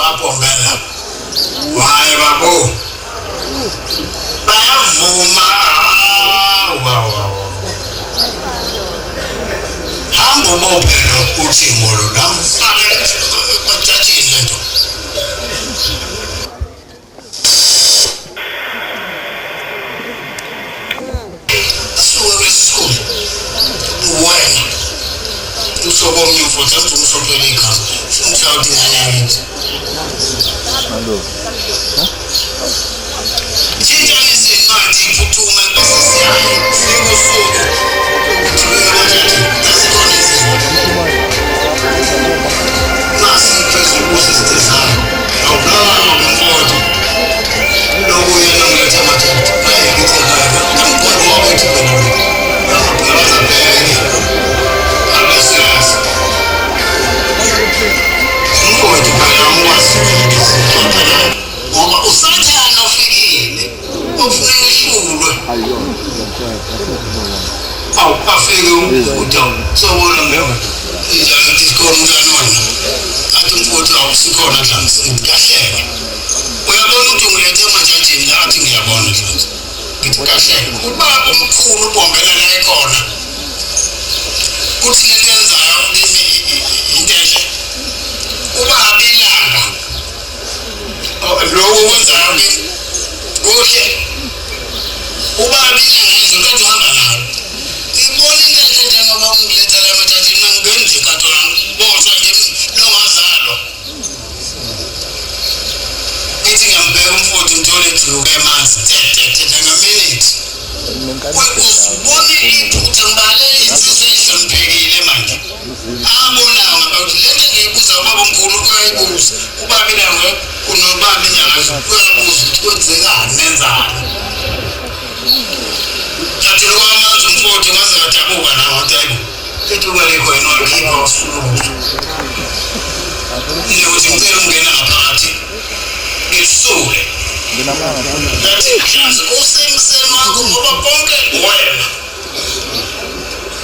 kapombela waye babo bayavuma wow hambo bophelo uthi ngolo namfaka kwathathini lento wena usobo mnyufo tatu usopeleka umshawuti nganyamithi sitani singathi phuthume besisiyayo sikusuku thibeka bajathi asikhona izinto nasi phezulu kusisitezana awubulawa ngomfoto lokuya nomletha majathi bayekithi ngaka namkhona wabethi khona namabhalaza bheke abesiyazi umfoto bayamwazi ngoba usathana ufikile ufuna ishulwe afike umfuta sobona mina ijazi disikona umntwana wena athi umfuta awusikhona dlanzi kahleke uyabona ukuthi ngilethe emajajini athi ngiyabona dlanzi ngithi kahleke ubaba omkhulu ubombela la ekhona kuthi lento yenzayo kimi into enhle ubaba ilanga lokho kwenzayo kimi kuhle ubaba ilanga izokade uhamba nayo ngibona into enhle njengoba ungiletha la emajajini ngenze kathola boshwa longazalwa ithi ngiyambheka umfowethu ngithole ijuluke emanzi ngaminithi uzibone iphutha ngibale insizwe ehloniphekile manje abonanga ukuthi lento ngiyibuza ubaba omkhulu uyayibuza ubaba ilanga unobaba inyanga uyabuza ukuthi kwenzekani nenzani kathi lokwamanzi umfowethu ngaze ngadabuka nawo tayibo ethuka lekho yena wakhipha wasuluza ukuthi ngicela ungena ngaphakathi ngisuke ngathi mhlazi usemseni wakho ngoba konke wena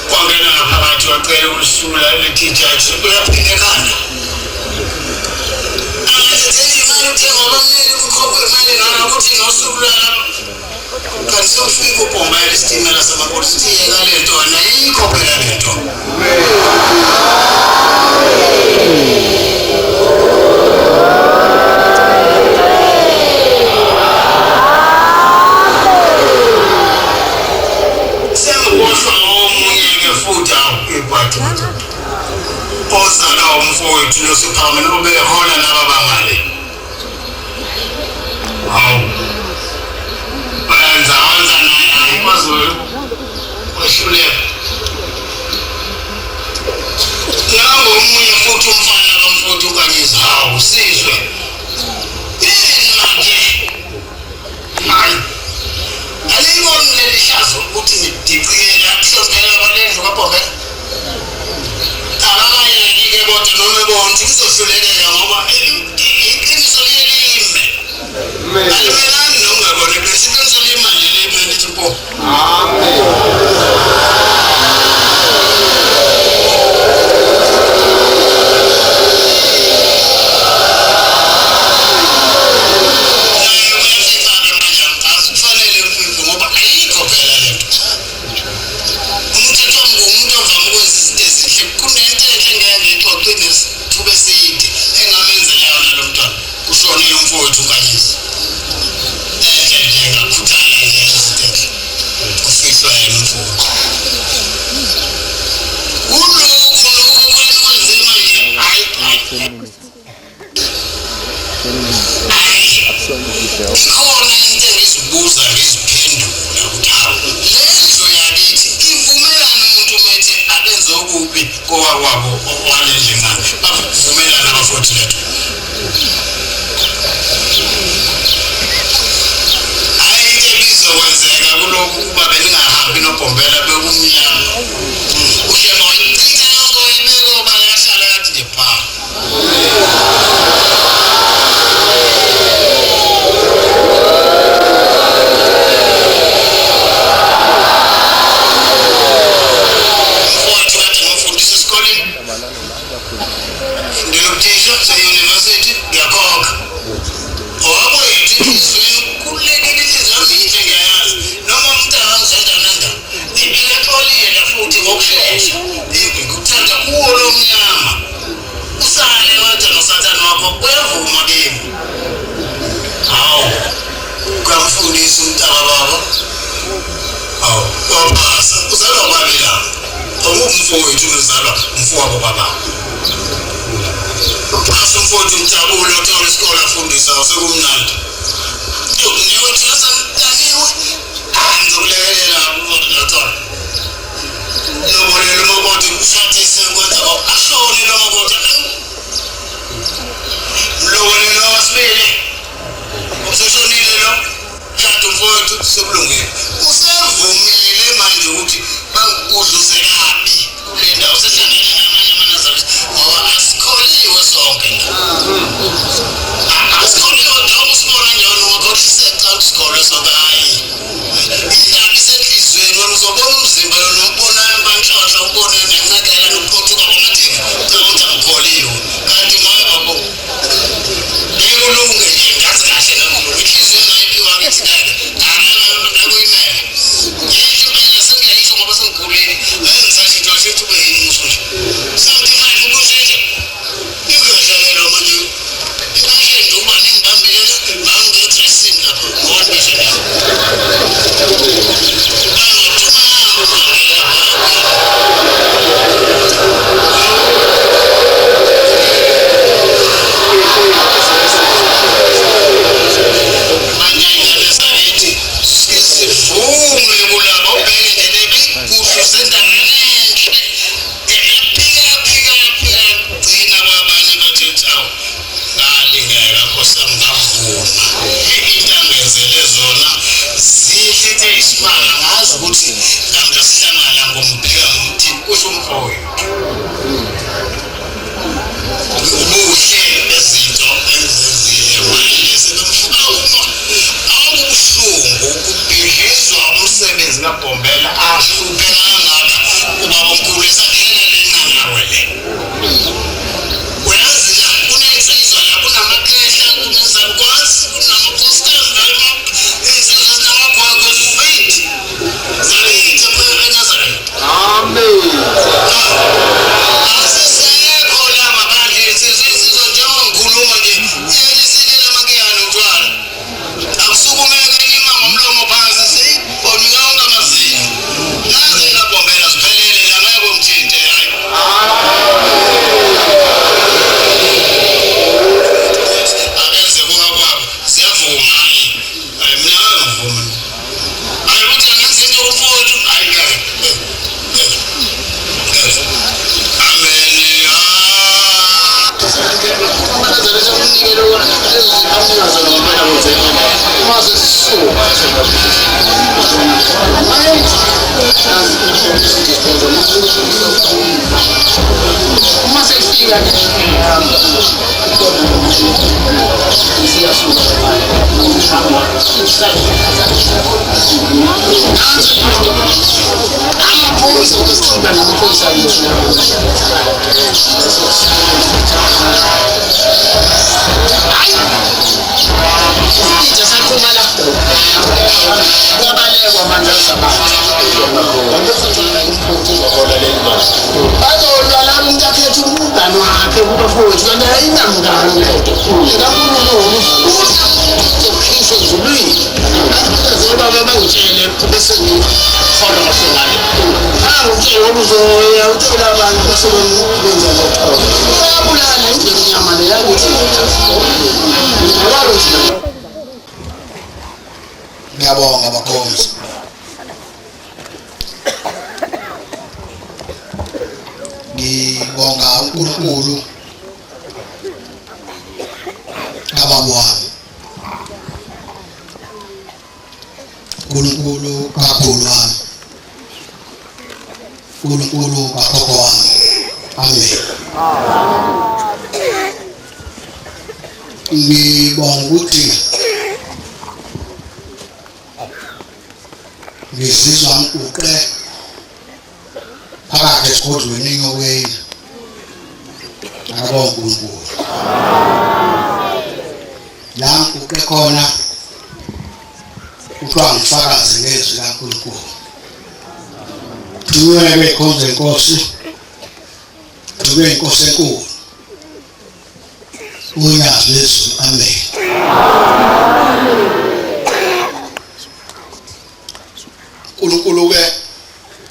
kwangena ngaphakathi wacela ukusula letijaji uyaphinde ekhanda angazetheli imali uthenga abamneli kukhokho imali nanokuthi ngosuku kanti sofika ubhomba isitimela samapolisi siyeka lento wena yikho phela lento ozala umfowethu losiphame nobekhona nababangale hawu bayenza naye kwaZulu wehluleka nango omunye futhi umfana kamfowethu ukanyiza hawu sizwe yini manje hayi aliboni leli hlazo ukuthi ngidicikela kuhlonzela abalendlu kaBhobela abangayeke kodwa noma ebona ukuthi kuzohlulekeka ngoba iqiniso liyelime alimelani nongabona bese iqiniso limanje lime lithi mpo amen ushonile umfowethu ukanyiza nje ngakhuthala nje izinto ufihlwa yena umfowethu kulokhu kwenziwa nje khona into engizibuza ngiziphendula ukuthi hawu lendlu yakithi ivumelana umuntu umethi abenze okubi kowakwabo walendlengane bavumelana abafowethu lethu kwenzeka kulokhu kuba beningahambi noBhobela bekumnyama uhlelo ichitha yonke ibeko bayahlala kathi nje pha futhi kade ngifundisa esikoleni ndilokuthisha usolile futhi ngokushesha ngikuthanda kuwo lo mnyama usale wathi nosathane wakho kuyavuma kimi hawu kwamfundisa umntaka baba hawu wapasa uzalwa babela umfowethu uzalwa umfowabo baba pasa umfowethu umjabule uthola isikole afundisa sekumnandi niwe thasa mntaniwe ngizokulekelela uthola lobolelo mabothi ufathise kwenza ahlole lo mabothi lobolelo wasibili useshonile lo shada umfowethu sekulungile usevumile manje ukuthi bangudluzelaphi kule ndawo sehlangene namanye amanazareth ngoba asikholiwe sonke la asikholiwe dawo usibona njalo ngoba useqa isikole sokayi indaba isenhlizweni wena uzobona umzimba lo nokubona embanhlanhla ubone nencekela nokuphothuka kwamathinga ukuthi angikholiwe kanti moya babo kulunge nje ngathi kahle kakhulu inhliziyo engayiphiwa ngithi kade akuyimele yethu mina sengiyayisho ngoba sengikhulile engisasho into sithi ube yini umusho sotifanye ubusheje ingahlelelo manje ingahle nje uba ningibambile bangitressing lapho ngoba nje Bombela ahlupeka ngaka kuba omkhulu esakhelele nganawe uyazi la kunezinsizwa la kunamakhehla kunezalukwazi kunamaposters nalama insizwa zinamagwegwe zifeed zalithi eNazareth amen asisekho la mabandla insizwa njengokhuluma nje iyalisile makeyana utshwala akusukumeke imama umlomo phansi sibona naze ngabombela siphelele la ngeke umthinte hayi abenze kwabo siyavuma hayi mina ngivuma hayi ukuthi angenze into kumfowethu hayi ngeke amen ngiyabonga bakhonzi ngibonga uNkulunkulu kababa wami uNkulunkulu kakhulu wami uNkulunkulu kakhokho wami amen ngibonga ukuthi ngizizwa ngikuqe phakathi esigodlweni nyokweni akabonga uNkulunkulu la ngikuqe khona kuthiwa ngifakaze ngezwi kaNkulunkulu Dume ikhonze inkosi. Dume inkosi enkulu. Unyazi lezo. Amen. uNkulunkulu ke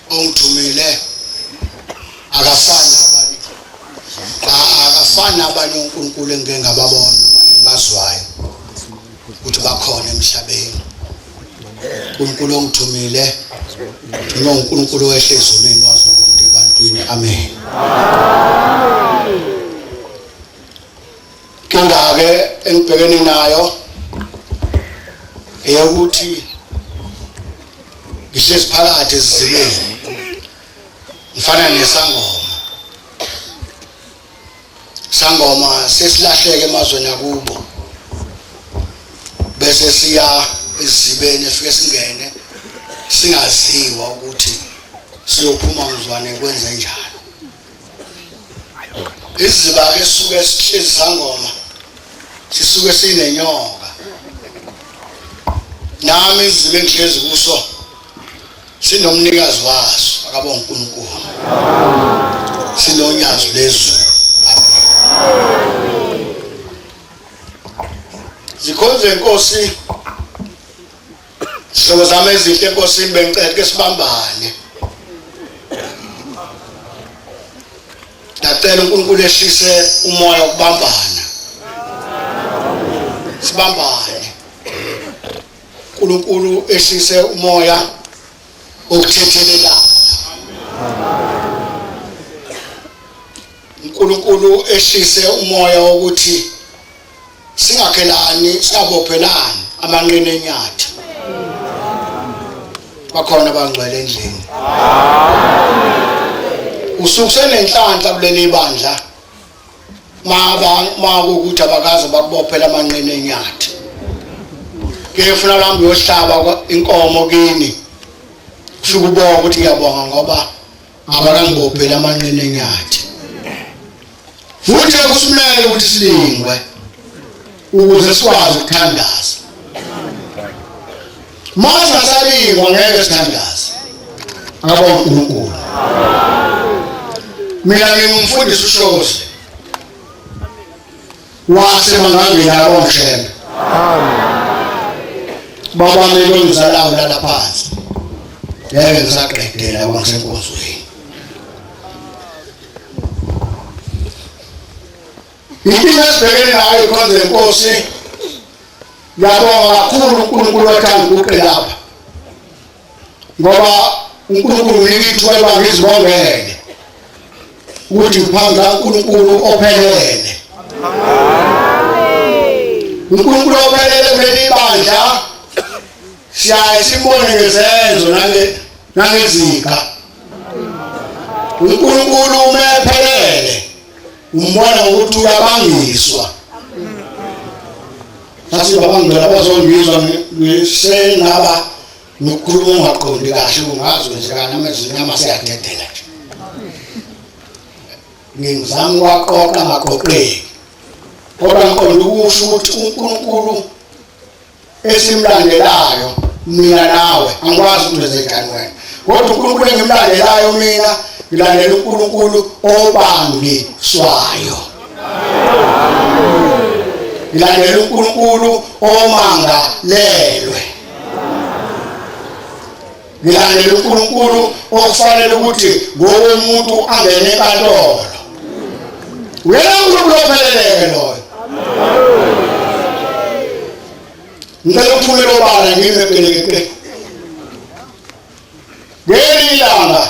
ongithumile akafani nabanye uNkulunkulu engeke ngababona engibazwayo ukuthi bakhona emhlabeni. uNkulunkulu ongithumile uNkulunkulu wehle ezulwini wazo bonke ebantwini. Amen. Kangake engibhekene nayo eyokuthi ngihlezi phakathi ezizibeni ngifana nesangoma sesilahleke emazweni akubo bese siya ezibeni efike singene singaziwa ukuthi siyophuma mzwane kwenze njani. Iziba ke suke sihlezi sangoma sisuke sinenyoka nami izibe ngihlezi kuso sinomnikazi waso akabonga uNkulunkulu. Sinonyazi lezulu. Zikhonze inkosi hlobo zami ezihle enkosini bengicela ke sibambane. Ngicela uNkulunkulu ehlise umoya wokubambana. Sibambane. uNkulunkulu ehlise umoya okuthethelelana. uNkulunkulu ehlise umoya wokuthi singakhelani singabophelani amanqine enyathi. Bakhona abangcwele endlini. Usukusenenhlanhla kuleli bandla ukuthi abakaze bakubophela amanqine enyathi. Ngifuna lambe yohlaba inkomo kini. Ufike ubonga ukuthi ngiyabonga ngoba abakangibophela amanqine enyathi. Futhi kusimele ukuthi silingwe ukuze sikwazi ukuthandaza. Mase asalingwa ngeke sithandaze. Akabonga uNkulunkulu. Mina ngimfundisa uShozi. Wasemangangeni akongishembe. Baba melo ngizalawo la phansi. Ngeke ngisaqedela kwangisenkonzweni. Inkinga esibhekene nayo ikhonze inkosi. Ngiyabonga kakhulu uNkulunkulu wathanda ukuthi lapha. Ngoba uNkulunkulu uyithuba bangizibongele. Ukuthi ngiphambi uNkulunkulu ophelele. uNkulunkulu ophelele kuleli bandla. Siyaye simbone ngezenzo nangezika. uNkulunkulu umephelele. Umbona ukuthi uyabangiswa. Sasi babangela bazongizwa ngisengaba nokukhuluma ungaqondi kahle ungazi kwenzeka namazinyama siyadedela nje. Ngizama waqoqa maqoqeki. Kodwa ngiqonda ukusho ukuthi uNkulunkulu esimlandelayo mina nawe angikwazi ukwenza njani wena. Kodwa uNkulunkulu engimlandelayo mina ngilandela uNkulunkulu obangiswayo. Ngilandela uNkulunkulu omangalelwe. Ngilandela uNkulunkulu okufanele ukuthi ngowe umuntu angene enkantolo. Wena uNkulunkulu opheleleke loyo. Ngicela ukuthumela obala ngimepheleke. Ngeli langa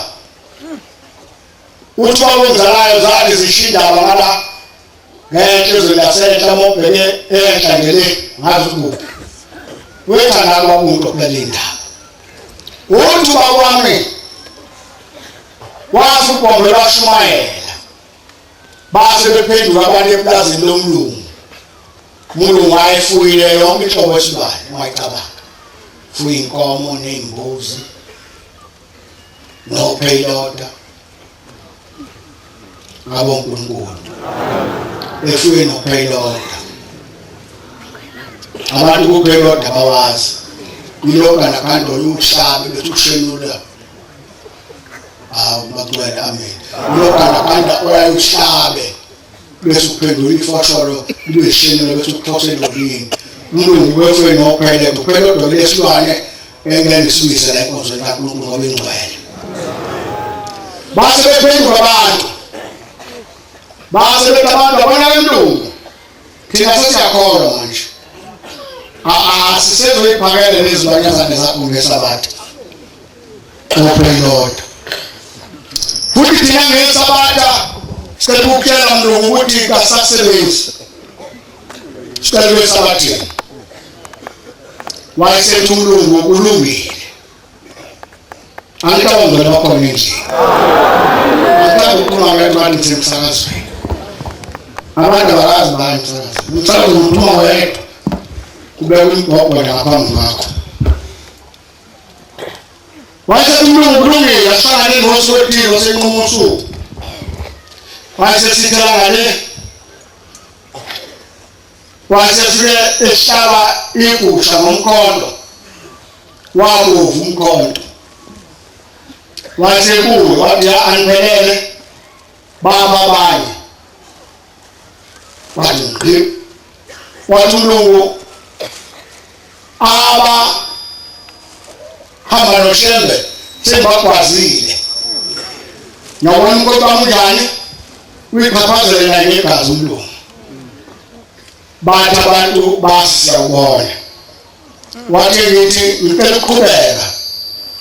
uthi wawenzalayo zathi zishindaba ngala ngenhle ezilasehla mobheke ehla ngele ngazi ukuphi. Wethanda kwabantu okulinda. Uthi bakwami wazi ubombe lwashumayela. Base bephenduka abantu eplazini lomlungu. Umlungu wayefuyile yonke inhlobo yesilwane ungayicabanga. Fuye inkomo nezimbuzi. No payloader. Ngabonga uNkulunkulu. Efuye no payloader. Abantu kupayloader bawazi. Iloga nakando umhlaba bethi kushenula. Magcwele amen. Uyoganda oyayihlabe bese uphendula ifosholo lweshini bese uphosela lolini. Umuntu wefweni ophele kuphela kodwa lesilwane engeke simise la inkonzo kaNkulunkulu ngoba ingcwele. Base bephenduka abantu. Base bethi abantu abona intombi. Thina sesiyakholwa manje. Sisezoyiphakela lezilwanyazana zakho ngesabatha. Lord. Futhi thina ngesabatha sicela ukutshela Mlungu ukuthi kasasebenzi. Sicela ngesabathini. Wayesethi uMlungu ukulungile. Angicabanga lokho nje. Angicabanga ukukhuluma ngabantu emsakazweni. Abantu abazi abantu emsakazweni. Ngicabanga ukukhuluma wedwa. Kube umbhobho ngaphambi kwakho. Wayesethi uMlungu ukulungile asifana nengosi wetilo senqumo usuku. Wayesethi sithalangale. Wayesethi ehlaba igusha ngomkhondo. Wabovu umkhondo. Wasekuwe wathi aniphelele baba abanye. Wathi uMlungu hamba noShembe sebakwazile. Nabona umuntu amujani uyiphaphazela negazi uMlungu. Bathi abantu basiyabona. Wathi ngithi ngicela ukuqhubeka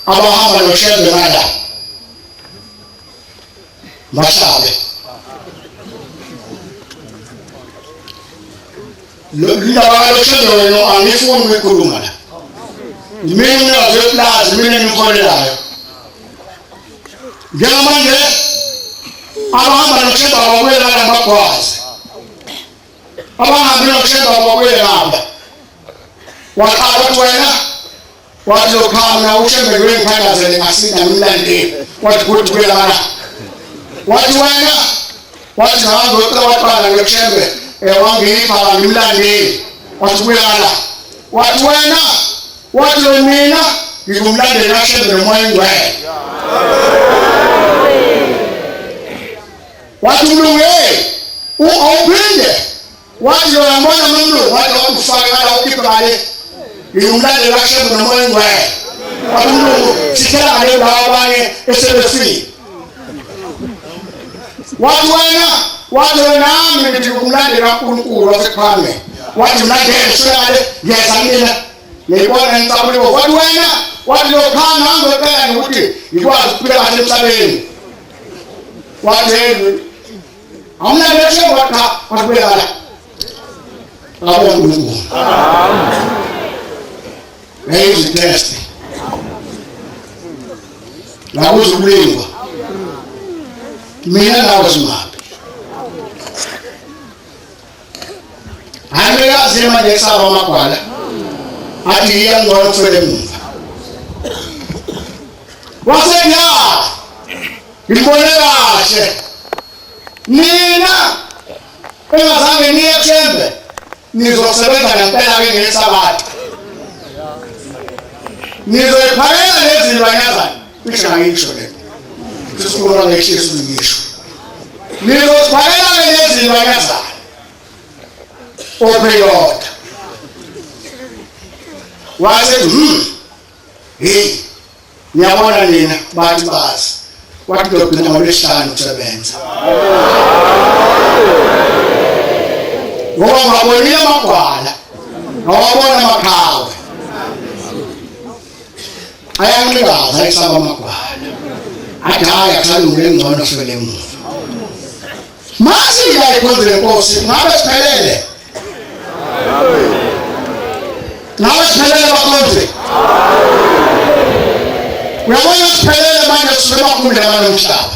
abahamba noShembe ngala. Bahlabe. Ngidaba loShembe wena angifuni ukukhuluma la. Mina ngizoplaza mina ngikholelayo. Njengamanje abahamba noShembe abakwela ngabakwazi. Abahamba noShembe abakwela ngaba. Wathi wena wathi lokhana uShembe ngikhandazele ngasina ngimlandeli. Wathi kuthi kwela ngala. Wathi wena wathi hamba uqala noShembe wangipha ngimlandeli. Wathi kwela ngala. Wathi wena wathi mina ngizomlandela kaShembe nomoya ingcwele. Wathi uMlungu awuphinde wathi uyabona uMlungu wathi wakufaka ukhipha ngale ngizomlandela kaShembe nomoya ingcwele. Wathi uMlungu sithela ngale abanye esebefile. Wathi wena nami ngithi ukumlandela kaNkulunkulu wasekhame. Wathi mlandele siyale ngiyazamina ngibona ngicabule wathi wena wathi lokhana angocela ukuthi ngikwazi ukuphila kahle emhlabeni. Wathi amlandele kaShembe wathi kubekala. Abona uNkulunkulu. Amen. Test. La uzulingwa. Mina nawe simaphi. Angikaze manje saba amagwala. Athi iyangcono kufele emuva. Waseya ngibone kahle. Mina engazange niye eShembe nizosebenza ngempela ke ngesabatha. Nizoyiphakela lezilwanyazana kusho ngiyisho le. Sisikhuluma ngeShesu ngisho. Nizoyiphakela lezilwanyazana. Opeyota. Wasethi ngiyabona nina bathi bazi. Wathi ngiyogcina ngolwesihlanu ukusebenza. Ngoba ngabonile amagwala. Ngawabona amakhawe. Ayangikaza ayisaba amagwala. Athi hayi akusalungile ngcono sifele emuva. Mase la ikhonze lenkosi ngabe siphelele. Ngabe siphelele bakhonze. Uyabona siphelele manje sifuna ukumela abantu omhlaba.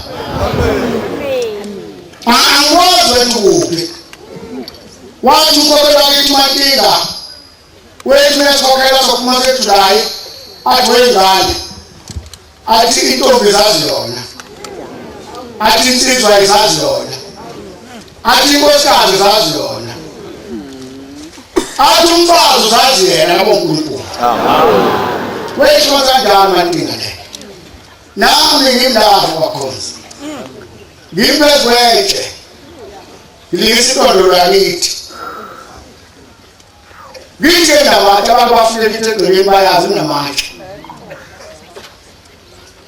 Angikwazi wethu kuphi. Wathi ukhokhela kithi Matinga. Wethu nesikhokhela sokuphuma seJulayi. Athi wengane. Athi intombi zazi yona. Athi insizwa izazi yona. Athi inkosikazi zazi yona. Athi umfazi uzazi yena ngoNkulunkulu. Amen. Wethu kanjani Matinga le. nami ngimlapho kwakhonza ngimezwetshe ngilisiqondo lakithi ngithe nabantu abantu bafike kithi egcekeni bayazi namatshe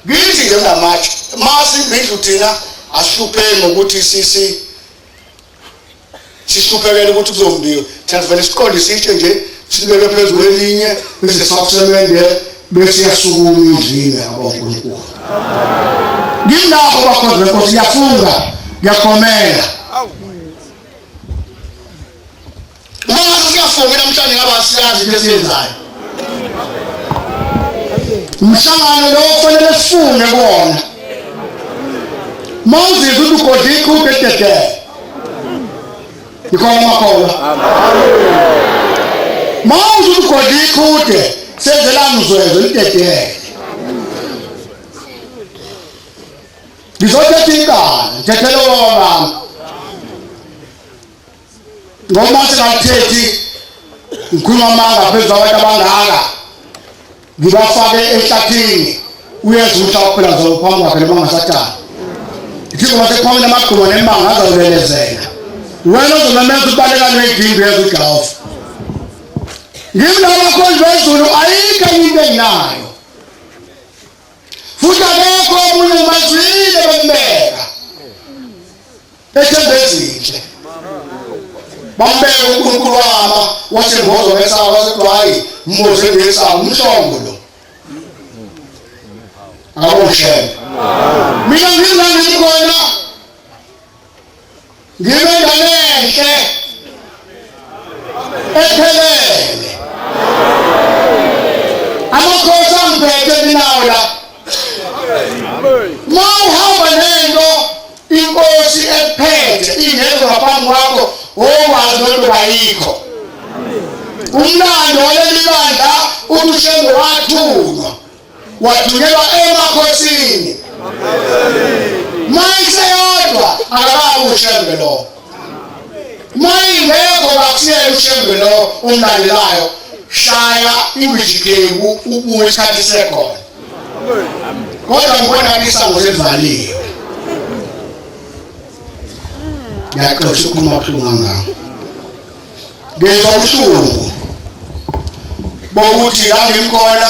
ngithi nje namatshe masi indlu thina asihlupheki ngokuthi sihluphekele ukuthi kuzombiwa thina vele siqonde sitshe nje sibeke phezu kwelinye bese sakusemende bese yasukuma indlini yabonkulunkulu ngilapho bakhona Nkosi yafunga yakhomela manje siyafunga namhlanje ngaba siyazi into esiyenzayo umhlangano lo kufanele sifunge kuwona manje ukuthi ugodika ubedede ikhona makhola manje ugodika ude senzelana uzwezwe lidedele ngizothetha inkani ngithethele wona ngoba singathethi ngikhuluma amanga phezulu kwabantu abangaka ngibafake ehlathini uyenza umhla kuphela zophambi kwakhe noma ngasathana ithi ngoba sekhona amagqumo nemanga azawulelezela wena uzomenza ubaleka nezindlu ezigafu ngimlaba khona bezulu ayikho into enginayo futhi akekho omunye mazwile bembeka ethembe ezinhle bambeka uNkulunkulu wama wasembozo ngesawa wasedwayi mboze ngesawa umhlongo lo akaboshe mina ngizangi khona ngibenga lenhle ephelele amakhosi angiphethe minawo la mawuhamba nento inkosi ephethe ingekho ngaphambi kwakho owazi ukuthi ayikho umlando walelibandla uthi uShembe wathunyelwa emakhosini mayise yodwa akabawo uShembe lo mayingekho bakusiyela uShembe lo umlandelayo shaya imijikebu ubuye isikhathi sekhona kodwa ngibona isango selivaliwe yaxoxa ukukhuluma ubuhlungu ngakho ngezwa ubuhlungu bokuthi ngangimkhona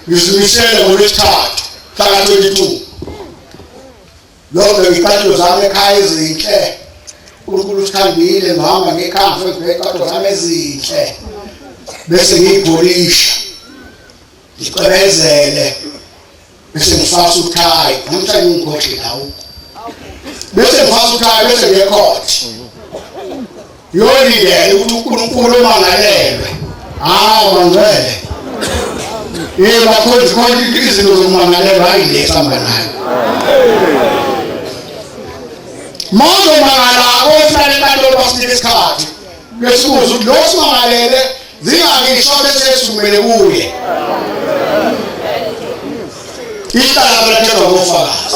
ngizimisele ngolwesithathu mhlaka 22 lokho ngikatho zami ekhaya ezinhle uNkulunkulu usithandile ngihamba ngekhamfu ngibekatho zami ezinhle bese ngiyibholisha ngicebezele bese ngifasa uthayi namhlanje ngikhohle lawo bese ngifasa uthayi bese ngiyekhothi yolindele ukuthi uNkulunkulu umangalelwe bangcwele bakhonzi khona izinto zokumangalelwa ayilesihamba nayo manje mangala ohlale enkantolo basinika isikhathi besibuza ukuthi lo simangalele zingangisho bese sumele kuye ihlala belathezwa ngofakazi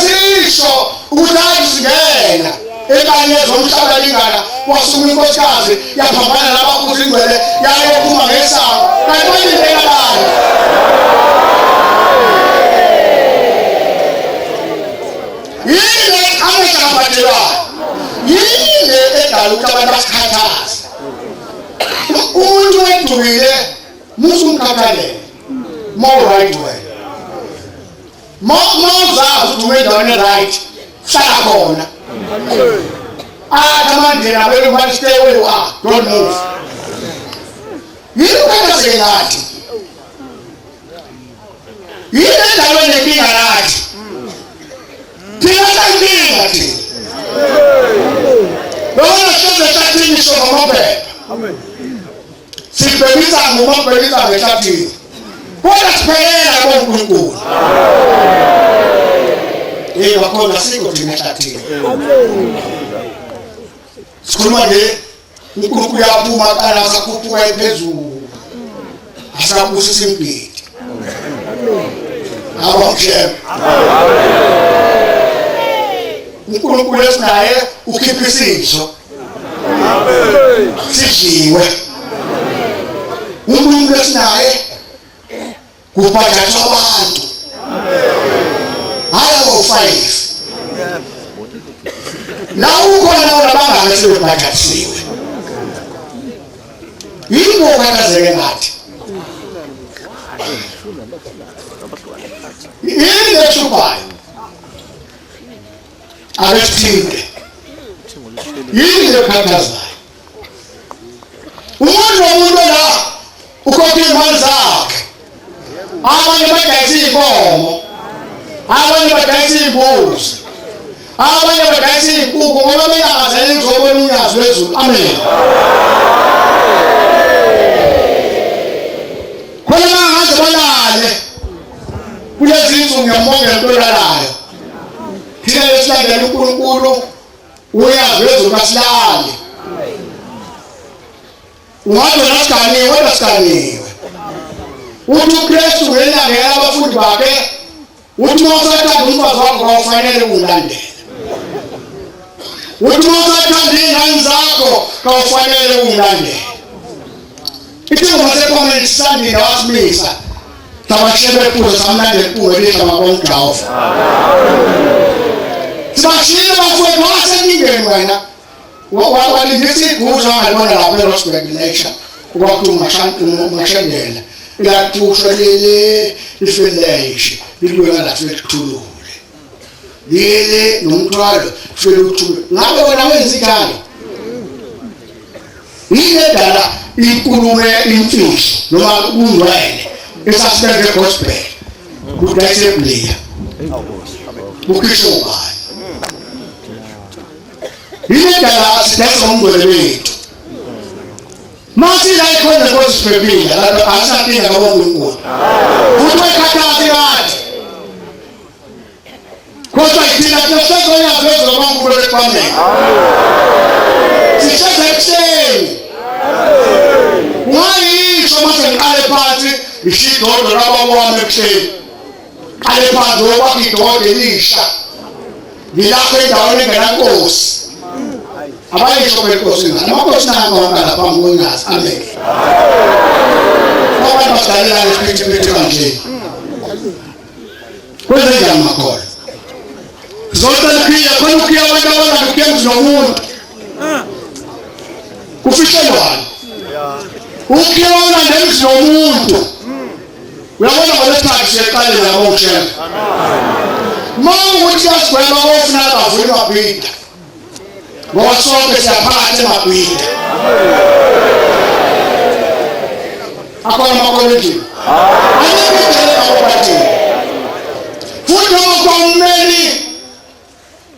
sisho ukuthi hayi singena ekanye zomhlaba lingana wasuma inkosikazi yaphambana labakhuzi ingcwele yayephuma ngesango kanti bayindlela bani yini amehlambathelwayo yini edala ukuthi abantu basikhathaze umuntu wedumile musu umkhathalele right way mawuzazi ukuthi ume endaweni right hlala khona amandlela abeke uma stay where you are, don't move. Yini ukhathazeke ngathi yini endaweni nenkinga nathi thina sankinga thina noma size sathini somaphepha sibhekisa ngomabhekisa ngehlathini kodwa siphelela koNkulunkulu bakhona siko thina ehlathini sikhuluma nje uNkulunkulu uyaphuma kana sakhuphuka ephezulu asabusisa impilo abamshebe uNkulunkulu esinaye ukhipha isidlo sidliwe uNkulunkulu esinaye kuphatha abantu hayi ngo-5 la ukhona olabangane sebephathasiwe yini ukhathazeke ngathi yini leshupayo akethinde yini lekhathazayo umuntu la ukhokha imali zakhe abanye badayisa iy'nkomo abanye badayisa iy'mbuzi abanye badayisa iy'nkukhu ngoba belangazela izobona unyazi lwezulu amen khona bangaze balale kulezi insuku ngiyambongela into olalayo thina lesilandela uNkulunkulu uyazi lwezulu asilali ungathi wena sikaniwe wena sikaniwe uthi uKristu ngenyangela abafundi bakhe uthi uma usathanda umfazi wakho kawufanele uwulandele uthi uma usathanda iy'ngane zakho kawufanele uwulandele ithingo masekomeni sisandile wasimisa sabashiyele kuzo samlandela kuwe lihlama komjawuva sibashiyile bafowethu wasenkingeni wena walingisa iguzu angalibona lapha eRosberg lecture ukwakuthiwa ungashendela ilathusha lele lifeleishe libuya lafike kuthulule lele nomthwalo fike uthule ngabe wena wenza ikhaya yile dala inkulumo imfihlo noma ungcwele esasibeke gospel kudayisebleya ukhisho ngani yile dala sidayisa umngcwele bethu masi la ikhona ngosiphephile la asakinga ngoNkulunkulu futhi wekhathazi ngathi kodwa ithina sesoyazi ezobankulu lekwameni sisheshe ekuseni ungayisho mase ngiqale phansi ishidodo lababo wami ekuseni qale phansi okwakho idodo elisha ngilapho endaweni engenankosi abayisho kwenkosi ngani amakhosi nangona lapha ngonyasi amen ngoba basalela isiphithiphithi kanje kwenzenjani makholo zotelekhiya khona ukhiya abantu abangani ukhiya nomuntu kufihlelwane ukhiya olandela nomuntu uyabona ngolesithathu siyeqale nabo ushela uma ukuthi yasigwema ofuna abavuli mabhida ngoba sonke siyaphakathi emabhida akhona amakolojini ayebidele kabobathini futhi okomeli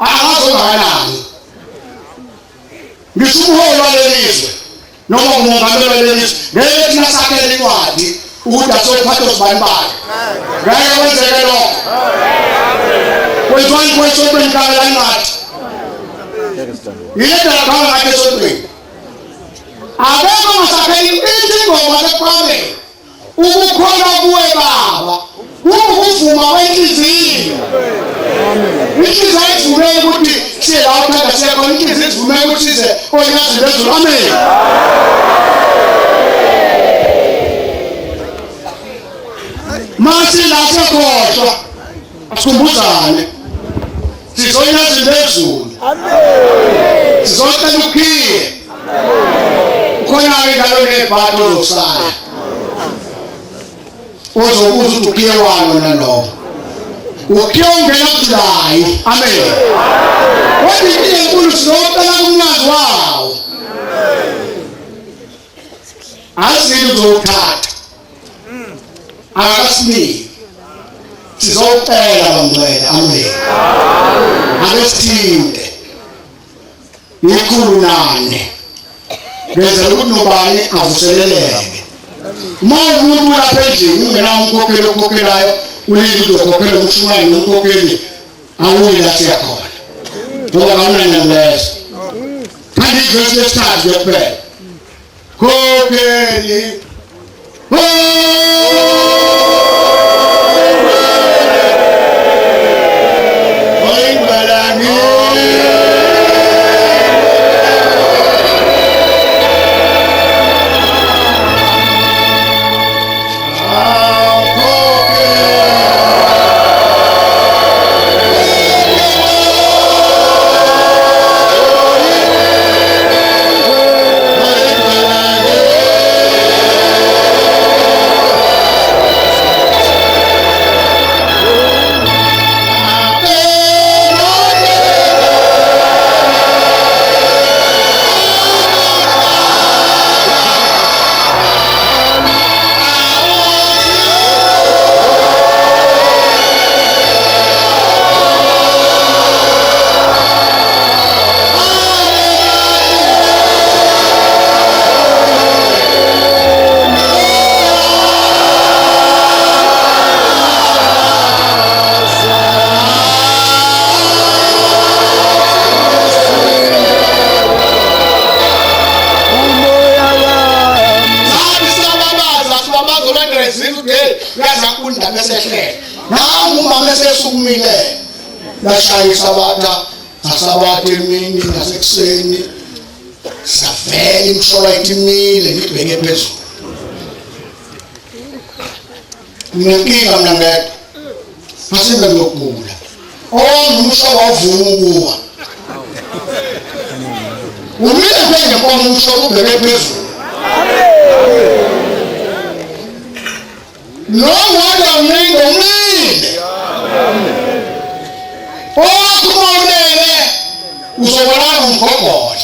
angazongakanani ngisho umholi walelizwe noma umongameli walelizwe ngeke thina sakhele incwadi ukuthi asophathe usibani bakhe ngeke kwenzeke lokho kwenziwani kwesotweni kala incwadi yile dala kama ngathi esotweni akekho masakhele ithi ingoma sekwame ukukholwa kuwe baba ukuvuma kwenhliziyo inhliziyo ayivumele ukuthi siye la uthanda siye khona inhliziyo ivumele ukuthi size onyazi lezulu amen masi la sekhohlwa asikhumbuzane sizonyazi lezulu amen sizocela ukhiye ukhona ingalo nebhato ozosala ozokuza ukuthi ukhiye walo nalo ukhiye ungena kulayi amen wathi inkulu sizocela kumnyazi wawo asile uzothatha akasiniki sizocela bangcwele amen akesithinde ikhulu 8 benzela ukuthi nobani avuseleleke uma umuntu lapha endlini ungena umkhokheli okhokhelayo ulinde ukhokhela umshumane nomkhokheli awuyi la siyakhona ngoba awunanyamlezo kanti ivesi lesithathu kuphela khokheli bezizwe ukuthi yaza kundaba esehlele nangu umama esesukumile lashayisa asabatha emini nasekuseni savela imshola itimile ngibheke phezulu nginenkinga mina ngedwa asimbe ngiyokugula umshola wavuma ukuwa umile ngengekona umshola ubheke phezulu nowona umlinde kumawulele uzobonana ngomgogodla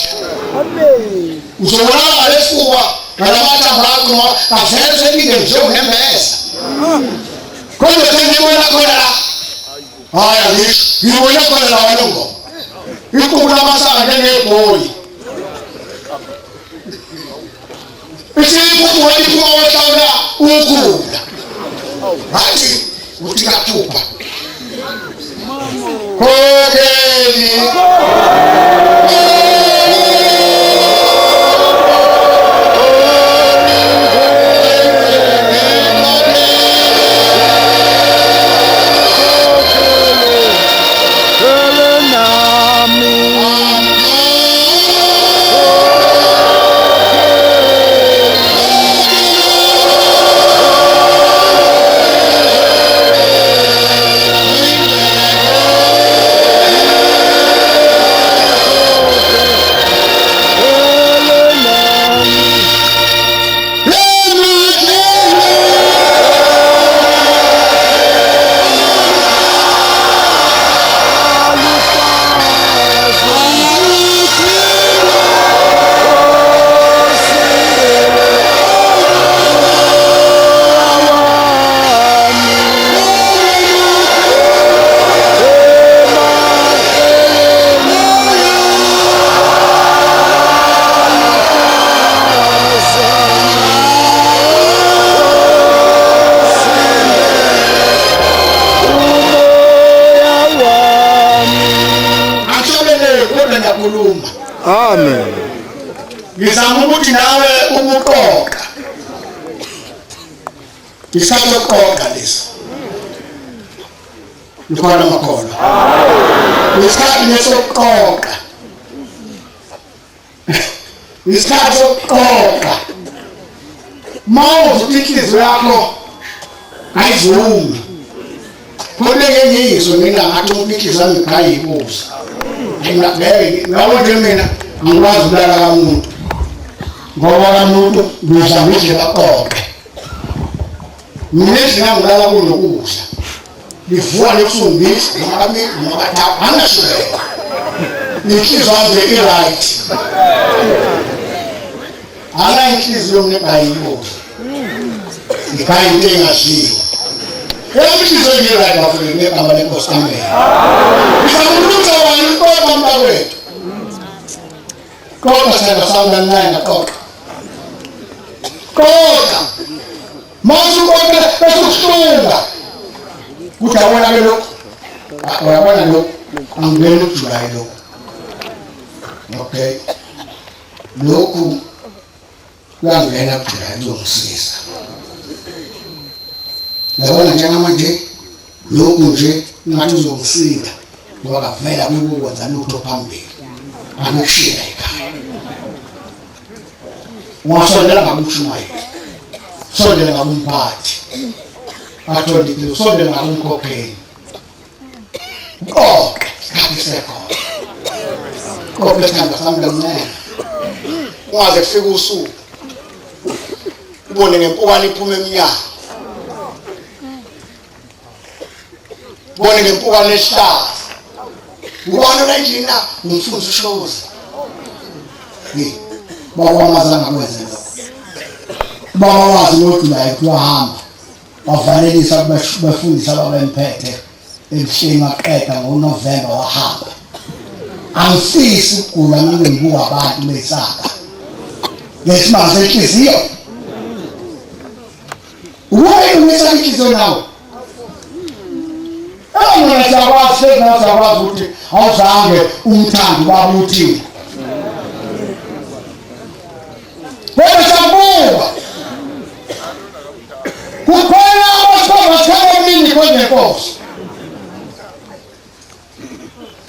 uzobonana ngalefuba ngalamathambo akho avele sekide njengonembeza kodwa sengibona khona la haya ngibona khona la wena ngoma ikhulu amasaka njengebhoyi isiphuma wehlawula ukhula hayi uthi kathupha Hogeli Amen. Ngizama ukuthi nawe ubuqoqa. Ngisazoqoqa lesi. Ngikhona makhono. Ngisikhathi nesoqoqa. Ngisikhathi soqoqa. Mawuthi inhliziyo yakho ayivumi. Kodwa-ke ngiyizwe mina ngathi umuntu inhliziyo yami ngayibuza. Ngabo nje mina angikwazi ukulala kamuntu ngoba kamuntu ngidla ngidle baqoqe mina ngilala kunokudla ngivuka nebusuku noma kathathu angashulela inhliziyo yami i-right ala inhliziyo mina ngayibuza ngikhaya into engadliwa inhliziyo ngi-right bafike ngegama lenkosi kaMeya ngizamulutha wani uqoqa mntakwethu Kota saya sama dengan kota. Kota masuk kota masuk sekolah. Utawana lelo, utawana lelo, angelo tulai lelo. Okay, loku langena tulai lelo sisa. Naona jana manje, loku nje ngati uzomsika. Ngoba vela kubuza lutho phambili. Anokushila ekhaya. Wasondela ngakumshumayo. Sondela ngakumphathi. Athondile sondela ngakumkhokheli. Konke kabisekho. Konke sihamba sami lamncane. Ungaze kufike usuku. Ubone ngempukane iphuma eminyango. Ubone ngempukane ehlaza. Ubona kanjena ngimfuza ushoza. Baba mazanga kwenza lokho. Baba wazi ukuthi la ekuhamba. Bavalelisa bafundisa abemphethe ebuhleni waqeda ngoNovember wahamba. Angifisi ukugula ngibe ngibuka abantu besaka. Ngesimanje senhliziyo. Uwaye umisa inhliziyo nawe. Mina siyakwazi ukuthi awuzange umthandi baba uthini. Wena siyabuka. kukhona abathakathaka emini khona inkosi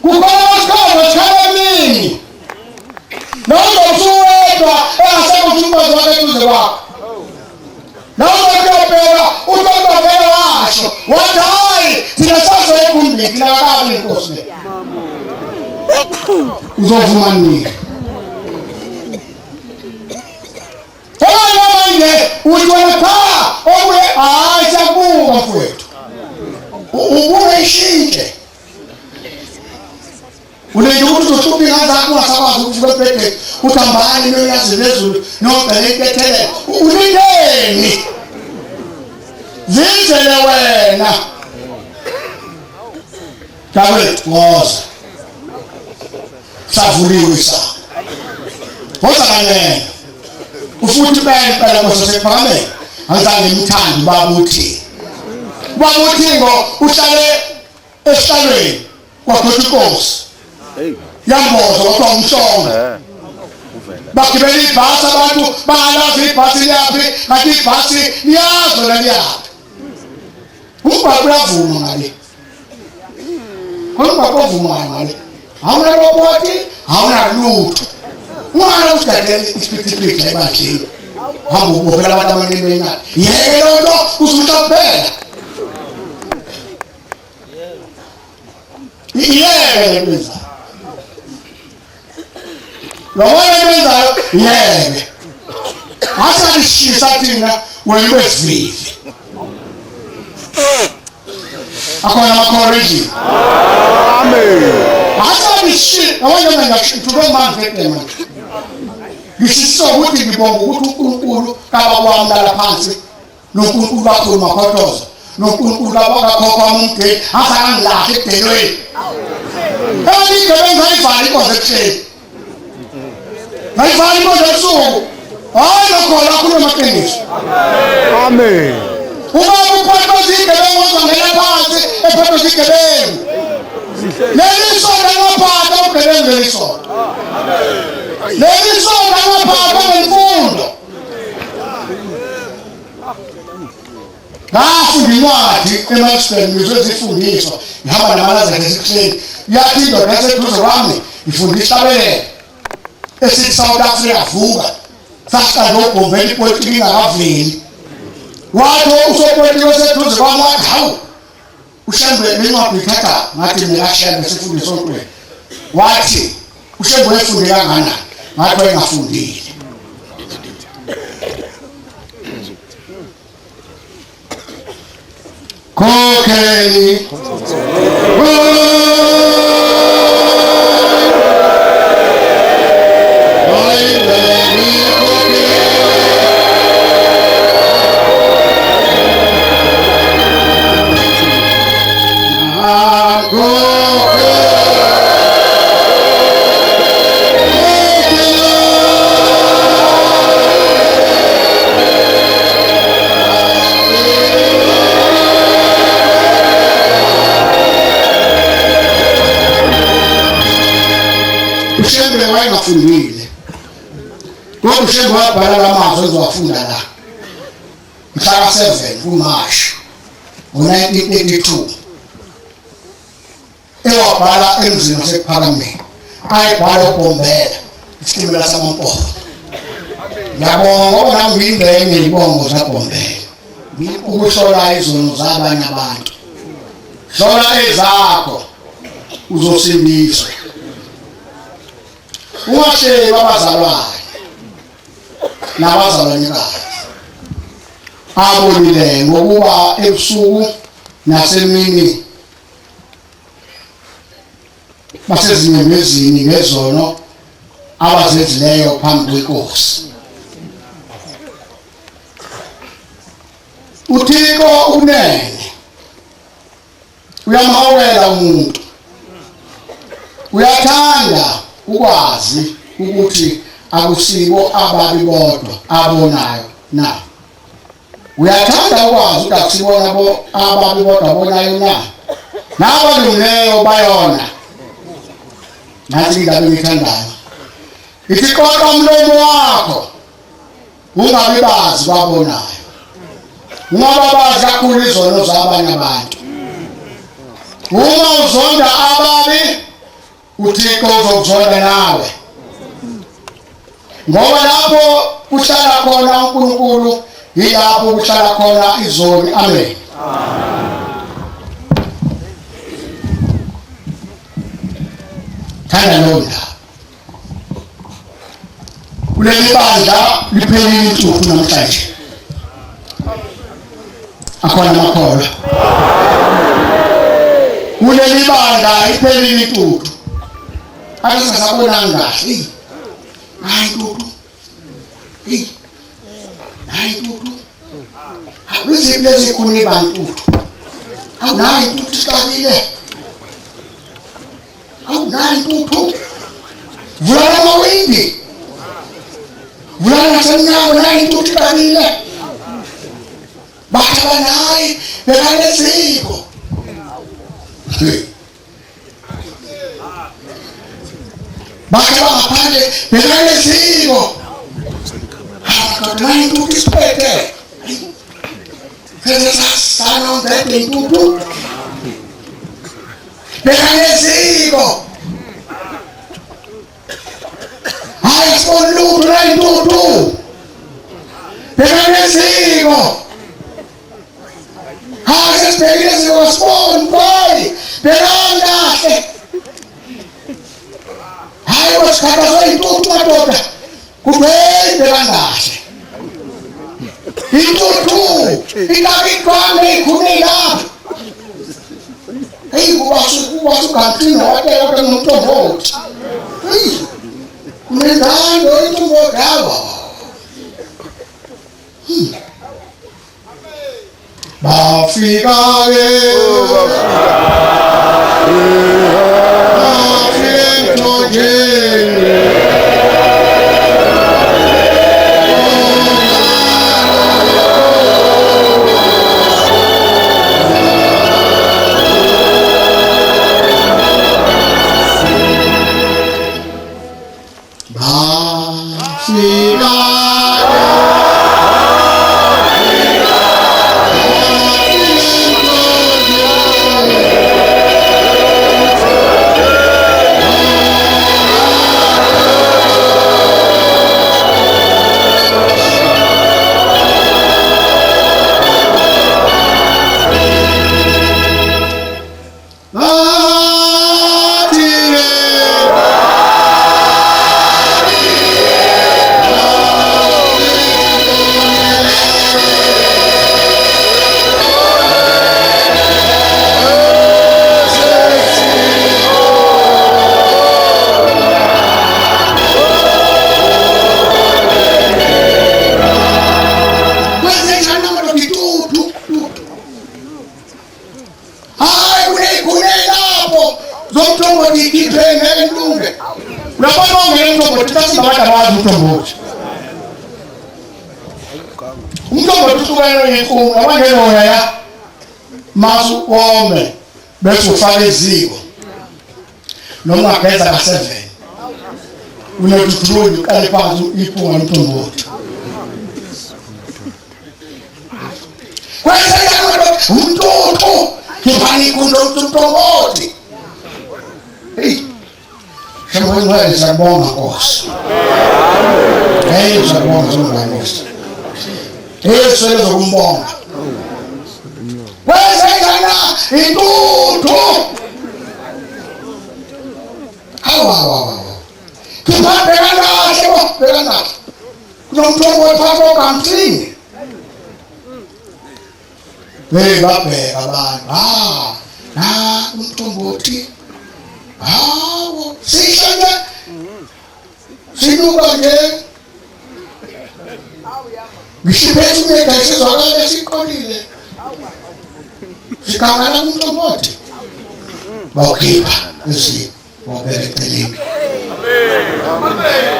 kukhona abathakathaka emini noma usuwedwa engasekho umfazi wakhe eduze kwakho noma ukuyobheka utobabela washo wathi hayi thina sazoya egumbini thina kakabi inkosi le uzovuma nini manje uthi wena cha obuye hayi siyabuka mfowethu ubuye ishintshe ulenje ukuthi uzohlupha ingazakho ungasakwazi ukuvuka ebhedeni uthambani noyazi lezulu nobhekethele ulindeni zizele wena David woza savuliwe sa woza kanye ufuthi phela kwasephakameni azange imthandi babuthi ngo uhlale esihlalweni kwakhona inkosi yamboza kodwa umshonga bagibela ibhasi abantu bangalazi ibhasi liyaphi kanti ibhasi liyazo la liyaphi umbhalo uyavuma ngale umbhalo uyavuma ngale awuna roboti awuna lutho ungana usigadele isiphithi ebandleni hamba ubopela abantu abaningi imali yeke lonto usuhlaphela yeke lenza lobona lenzayo yeke asalishisa thina wena wesivivi akhona amakhoriji amen asalishisa awona ngashithuke manje manje ngishiso ukuthi ngibonga ukuthi uNkulunkulu kaba kwamlala phansi noNkulunkulu bakhuluma khothoza noNkulunkulu kabakhokha umgedi asangilahle edelweni ngeke ngayivali inkosi ekuhleni ngayivali inkosi ebusuku hayi lokho khuluma amaqiniso amen uma uphatha izigebengu ozongena phansi ephatha izigebengu lelisonto ngaphatha ugebengu lelisonto lelisonto ngaphatha ngemfundo ngafunda incwadi eMaxton ngizozifundiswa ngihamba namalaza ngesikhleni yathi indoda eseduze kwami ifundisa abelele esithi South Africa vuka saqala ukugomela ipolitiki ingakaveli wathi usopolitiki oseduze kwami wathi hawu uShembe lencwadi ithatha ngathi mina Shembe sifundiswa sonkweni wathi uShembe ufunde kangakanani ngathi wayengafundile Kokeli uShembe wayengafundile kodwa uShembe wabhala amazwi ezowafunda la mhla ka7 kuMashi ngo1982 ewabhala emzini wasephakameni ayibhala uBombela isitimela samampova ngiyabonga ngoba nami ngiyingxenye ibongo zaBombela ukuhlola izono zabanye abantu hlola ezakho uzosindiswa ungashiye abazalwane nabazalwanekazi abonile ngokuba ebusuku nasemini basezinyembezini ngezono abazenzileyo phambi kwenkosi uThixo unene uyamhawela umuntu uyathanda ukwazi ukuthi akusibo ababi bodwa abonayo na uyathanda ukwazi ukuthi akusibona ababi bodwa abonayo na nabalungileyo bayona nathi indaba engithandayo ithi qoqa umlomo wakho ungabi bazi babonayo ngoba bazi kakhulu izono zabanye abantu. Uma uzonda ababi uThixo uzokuzonda nawe, ngoba lapho kuhlala khona uNkulunkulu yilapho kuhlala khona izoni. Amen. Thanda londa kuleli bandla liphelile insuku namhlanje, akhona amakholwa kuleli bandla liphelile intuku. Akasasabonanga kahle. Hayi ntuku, hayi ntuku, awuzibe lezikhuni bantu, awunayo intuku siqabile, awunayo intuku. Vula amawindi, vula nasemnyango, nayo intuku siqabile. Bathi banayi bekaleziko. Bathi bangaphandle bekaleziko. Nayo intuku isiphethe. Sana umbhede intuku. Bekaleziko. Hayi sibona lutho nayo intuku. Bekaleziko. Hayi sibhekile sibona boy. Bekangahle. Hayi wasikhathaza intuku madoda. Kubhede kangahle. Intuku ingabiqhambe ikhune lapho. Hey kuba sukathina watela ke uMthombothi. Hey kunendalo uMthombothi aba. Bafika ke Umthombothi usukela yinkungu abangenoya ya masu wome bese ufaka eziko noma ngeza ka7 unokuthula uqale phansi iphunga loMthombothi. Kwenzeka umntutu kifani kuNomthombothi. Hey Shemwe sabonga Nkosi. Hey sabonga Nkosi. Yesu ezokumbonga. Kwenzekana intutu. Hawa. Kipande kana. Kunomthombothi phambi kamthini. Hey babheka abantu. Umthombothi. Hawo, sihlale. Sinuka nje. Ngishiphethe ngeke sizwakale siqolile. Sikangana uMthombothi. Bawukhipha izimo wabele eceleni. Amen.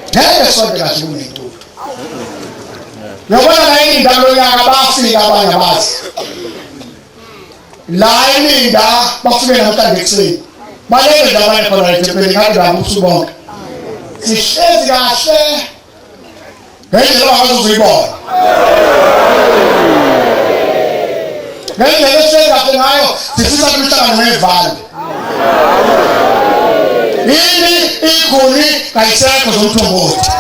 Ngeke sonke kahle kunentutu. Yabona la indalo yaka bafika abanye abazi. La ininda bafike namhlanje ekuseni. Baleke abanye khona eThekwini ngathi ngabusubonke. Sihlezi kahle ngendlela abazuzuyibona ngendlela esenzakhe ngayo sifisa kumhlangano ngevalo yini ikhuni kayisekho zomthombothi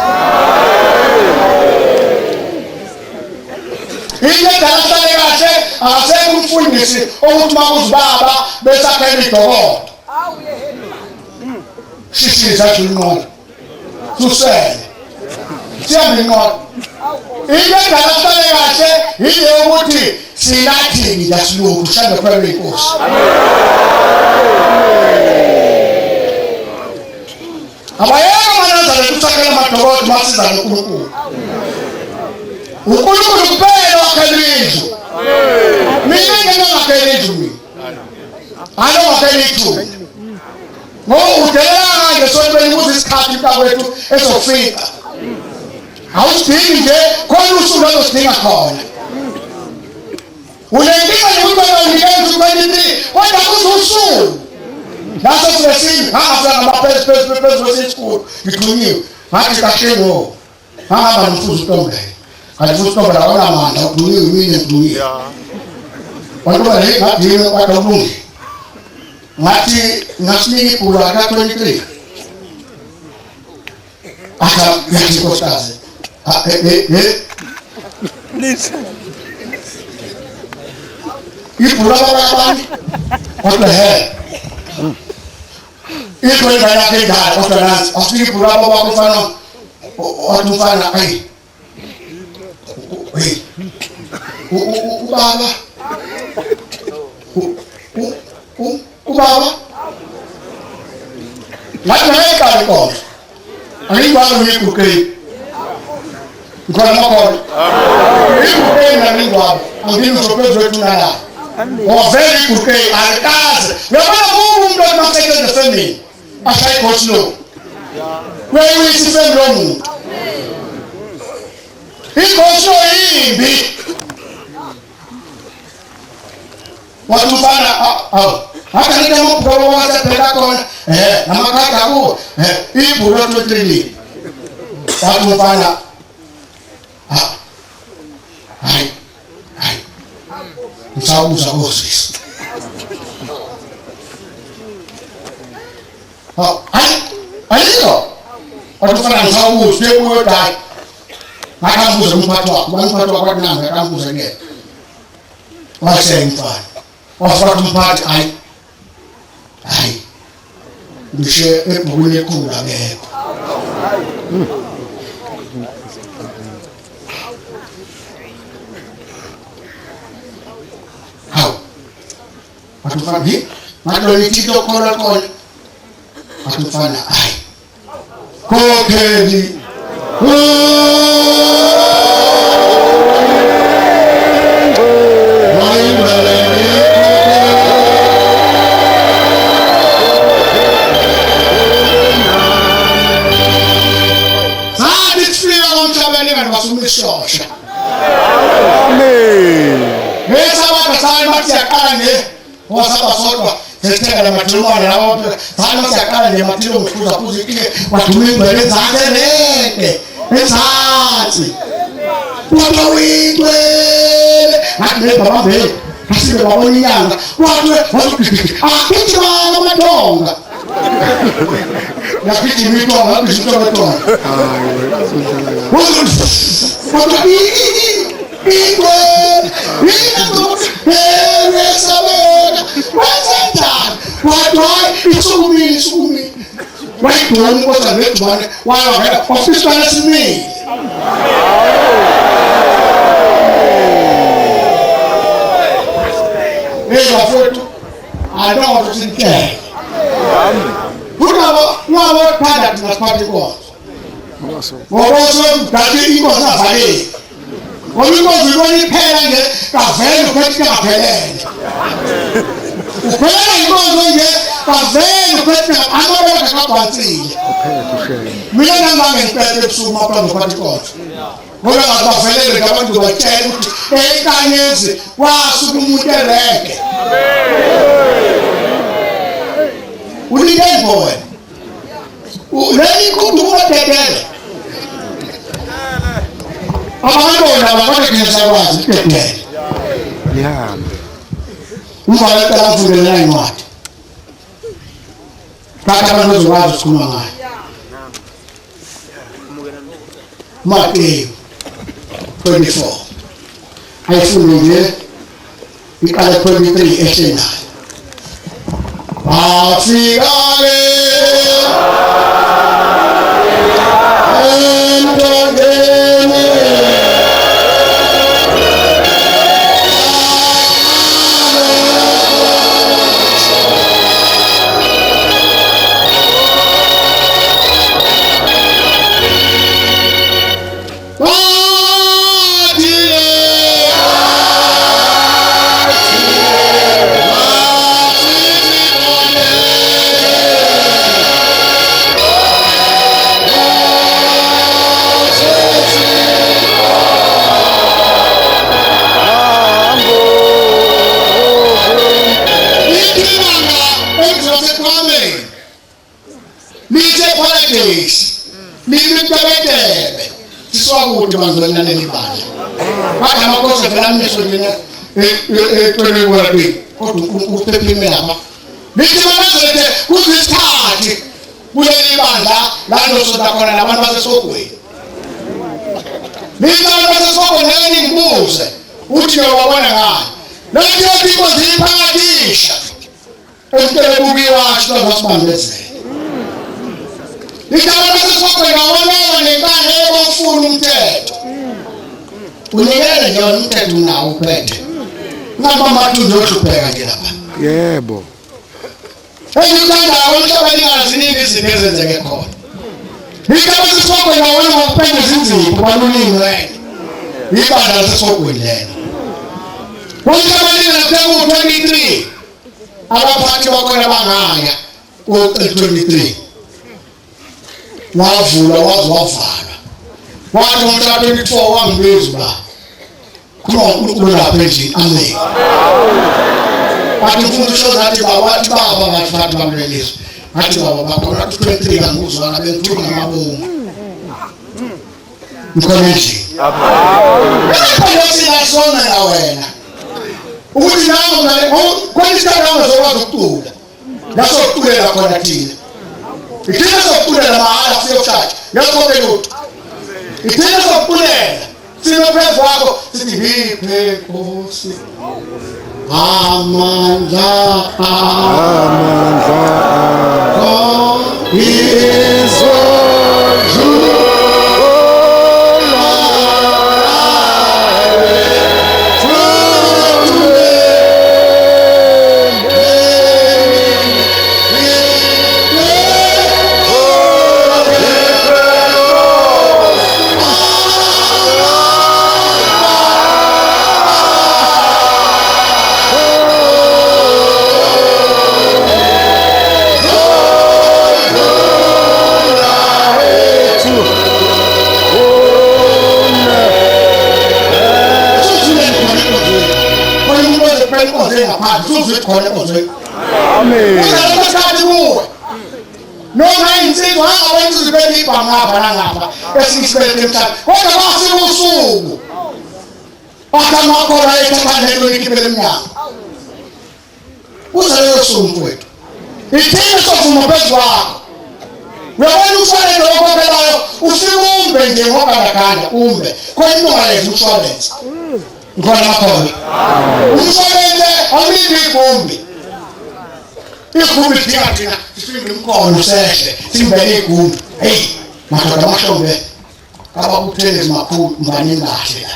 into edalahlale kahle akasekho umfundisi okuthi makuzibaba besakhela idokodo shishisa junqola susele siyabe inqola into edalahlale kahle yiyo ukuthi silathini lasilungu shambe kwelo inkosi abayeka manazale kusakhela amadokodo masiza noNkulunkulu uNkulunkulu kuphela wakhela indlu mina ngingakhela indlu mina angakhela indlu ngoba udelela nje sonke ukuthi isikhathi mntakwethu esofika awusidingi nje khona usuku losidinga khona unenkinga yokuthi awunikeza ukweliti kodwa kuzosuku laso sesini hamba ngamaphezulu wesikole ngixhunyiwe ngathi kahle ngo hamba nomfuzi uNtombe kanti uNtombe la onamandla uxhunyiwe mina ngixhunyiwe abantu bale ngadini kwaDobungi ngathi ngasinika ibhulu aka 23 aka yathi kostaze please ibhulu abantu kodwa ibhulu yakhe ndala kodwa nansi asike ibhulu bakufana wathufana ayi ubaba ngathi ngayekala khona angikwazi ukugqoka ngikhola makhola ikugqoka nangingwabo angizophezuthunala ovela igugqe alikaze yabona umuntu omasekele family ashayikhothlo weyisi family lomuntu ikhothlo yimbi watufana hata nita mkoro wasa peka kona namakata huo ibu watu wetrili watufana hai msauza osis aliyo watufana msauza siebu yotai makambuza mpatwa kwa nanga makambuza nye wase mfana wafaka mpati ai ngishe ebhukwini ekhulu akekho hawu watufana madolitito khona watufana ai kokheli Shosha. Amen. Mesa wakasema mati akane wasaba sotwa teteka na matulumana na wote sana mati akane matilo mfuza kuzi kile watumii mbele zake neke mesati wapa witwe nakile baba mbele kasile waboni yanga akichi wana matonga yakiti mitonga yakiti mitonga I don't want to think. What product must party was? What that he was not valid. When you go to the pen, Cafe, question of Helen. When goes on here, Cafe, question of another cup of tea. Million man expected to mop on the party court. What about Cafe, the government to attend 8 years, was to move their leg. We need that boy. Let me go to what they tell. ndaba kodwa ngiyasakwazi ikhethe lihambe umfana ecela mfundela incwadi kaka abantu bezokwazi ukukhuluma ngayo Matthew 24 ayifunde nje iqala 23 esena afika-ke entongeni Limikabetebe siswakuthi banzolina nelibala kodwa amakhosi vela amehlo njena etweni kwakhe kodwa uphephile lapha lithi manje kuzisikhathi kuleli bandla lalo soda khona nabantu basesogweni lithi abantu basesogweni ngibuze uthi wabona ngani nathi yaphiko ziphakathisha esitelebukiwa sibambezela Ikaba basesogwena wona nenkane ebofuna umthetho. Unikele nje umthetho nawo uphethe. Ngaba mathunzi ohlupeka nje lapha. yebo Engithanda umhlabeni ngaziningi izinto ezenzeke khona. Ikaba basesogwena wona ngokuphethe izinzipho balulimi wena. Ibandla lesesogweni lena. Umhlabeni ngaseku 23 abaphathi bakhona bangaya ku 23 wavula wavalwa wathi ngomhla 24 wangibizwa la khona uNkulunkulu lapha endlini amen wathi umfundisi zathi bawathi baba bathi bamlelizwe athi baba bakhona 23 anguzwana bengithuma ngamabomu mkhonji ngiyasina sona na wena ukuthi nawo kwenzeka ngizokwazi ukucula lasokuculela khona thina Ikhina sokupulela mahala siyokushaya. Yakhona lutho. Ikhina sokupulela. Sinophezu wakho sithi ngiphe Nkosi. Amandla akho izodlula. Amen. Noma insizwa awenza ibeli ngapha nangapha esisibele emhlabeni kodwa kwasika usuku akamakhola ethandelo ikibele emnyama uzaleyo suku wethu ithini sokuvuma phezu wakho uyabona umshwalense wakhokhelayo ufika umbe nje ngoba ngakanda umbe khona intokalethu umshwalense ngikona makhola umshwalense awulindi igumbi igumbi thina sifike umkhono sehle simbele igumbi hey madoda amahlombe abakuthele makhulu mbani ngahle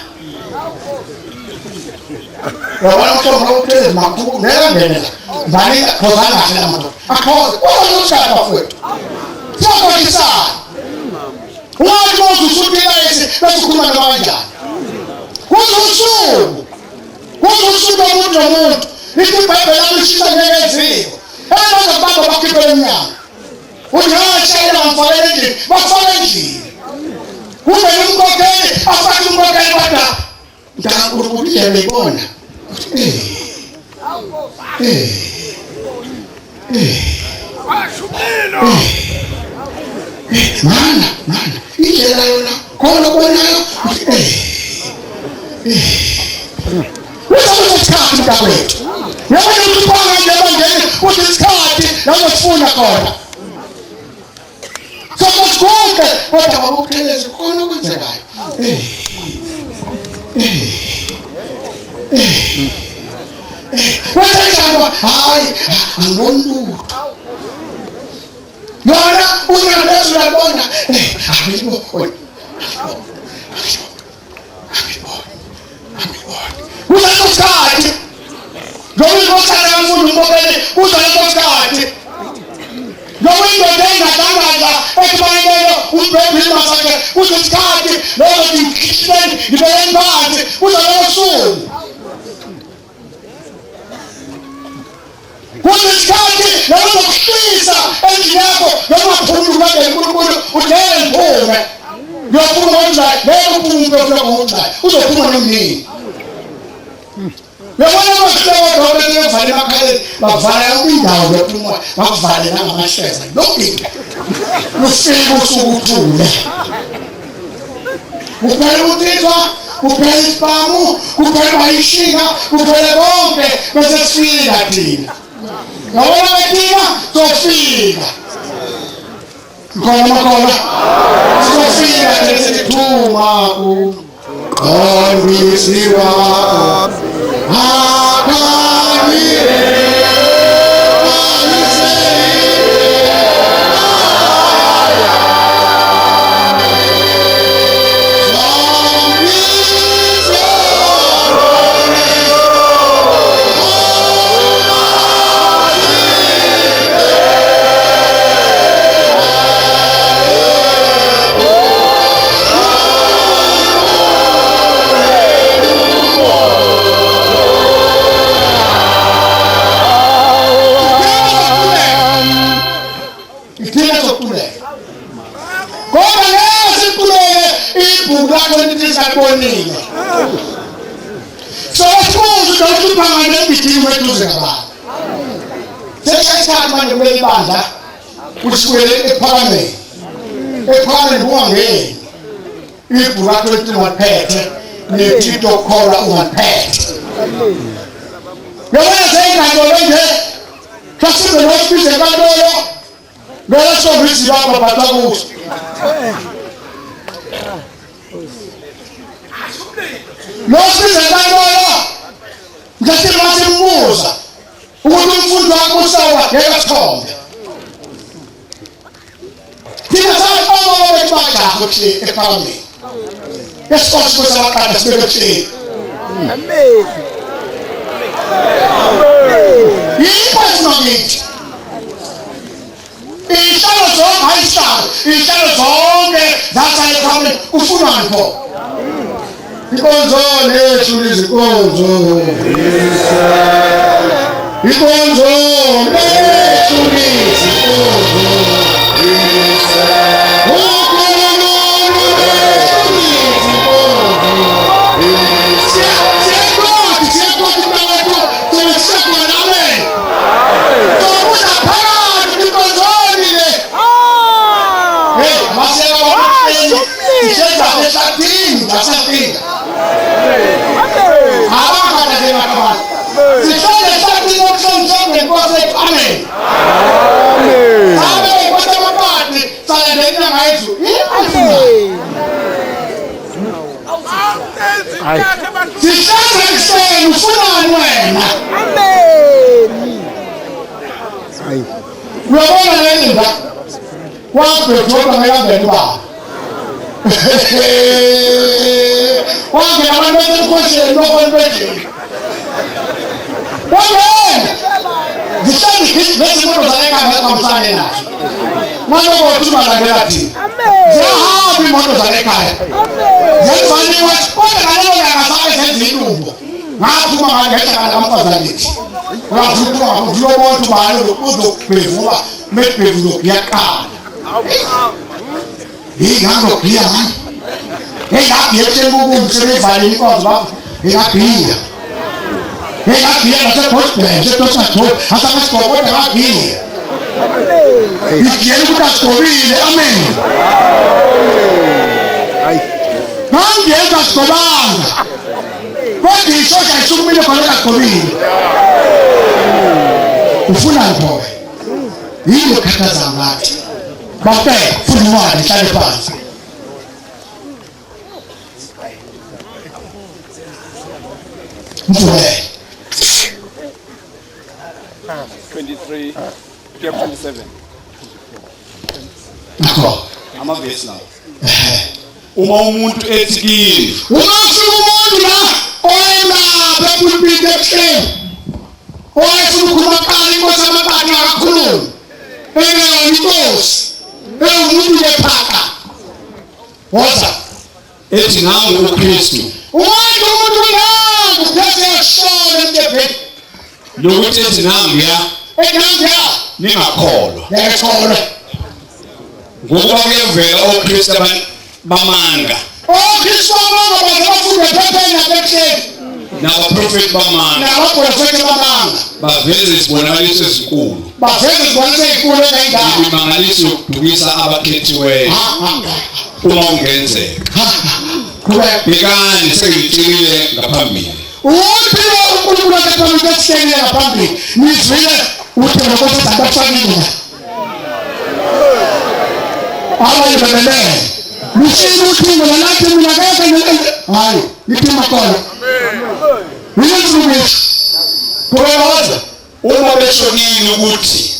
la wabona mhlombe abakuthele makhulu nela mbani khoza ngahle la madoda akhoza uzoshaya bafowethu siyakholisana wathi usuthela ese besikhuluma nabanjani kuzosuku umuntu nomuntu lithi iBhayibheli alishisa ngeziyo abazobamba bakhiphe emnyango ungashayela mfakele endlini bafaka endlini kube umkhokheli afake umkhokheli kodwa ntakuthi uyabona mana indlela yona khona konayo Uzawuthi isikhathi mntakwethu. Yabona ukuthi kwanga nje bangene uthi isikhathi la uzofuna khona. Sokusuke kodwa wakupheleza khona okwenzekayo. Wenzeka hayi angolutho. Yona ungabezu labona abibona. Uzakusikhathi. Ngokuthanda umuntu umbopele uzakusikhathi. Ngokuyenza engatangaza ekufanele ubhebhima sakhe uzisikhathi lokho ngikhihleni ngibele phansi uzakusuku. Uzisikhathi lokho kuhlisa endlini yakho ngokuphumula kaNkulunkulu udlele imphume. Uyophuma kanjani? Ngeke uphume kanjani? Uzophuma nomnini. Yabona abahlobo bonke bevale emakhaleni bavala indawo yophumula bavale nangamasheza lokho ufika usukuthule kuphela uthixwa kuphela isipamu kuphela ishinga kuphela konke bese sifika thina yabona thina sofika khona sofika lesithuma qondisiwa bonile. So kuze ukuthi phangane ebidini weduze ngabani. Sesikhathi manje kumele ibandla usikwele ephakameni. Ephakameni ungangeni. Ibhuku lakho elingaphethe neTito khola ungaphethe. Yabona seyingalo nje. Kasibe nokubize kaNtolo. Ngeke sobizi lapha bathakuso. Nosize kaNtolo. Ngathi masimbuza ukuthi umfundi wakho usawa ngekathombe. Thina sayiqobo bebajaha ukuthi ephakameni. Yesikole kusabaqala sibekuthe. Amen. Yiphathomeni. Ishalo zonke hayihlalo. Ishalo zonke zasale phambili ufunani pho. Ikonzo lethu lizikonzo. Ikonzo lethu lizikonzo. Amen. ngishoda ishukumile khona kaGqobile ufuna ngiphoke yini khathaza ngathi baphela futhi imali ihlale phansi mfowethu 23 27 nakho amavesi lawo uma umuntu ethi kini ungafika umuntu la oyelapha epulpiti ebuhleni oyefuna ukukhuluma kuqala inkosi amaqatha akakhulumi inkosi umuntu lephaka woza ethi nangu uKristu umuntu nangu phese yashona emtebheni lokuthi ethi nangu ya enangiya ningakholwa yakholwa ngoba kuyevela oKristu bamanga oKristu bamanga bazafunde phepheni nabebuhleni nabaprofeti bamanga nabaprofeti bamanga baveze izibonakaliso ezinkulu baveze izibonakaliso ezinkulu ezayindawo imimangaliso yokudukisa abakhethiweyo uma ungenzeka bhekani sengitshikile ngaphambili uphilo uNkulunkulu asephambili ekusengele ngaphambili nizwile uthi ngokuthi sabafanele abanye bebelele mishini uthini nalathi mina ngeke hayi niphima khona nizulumithi kubewaza uma besho kini ukuthi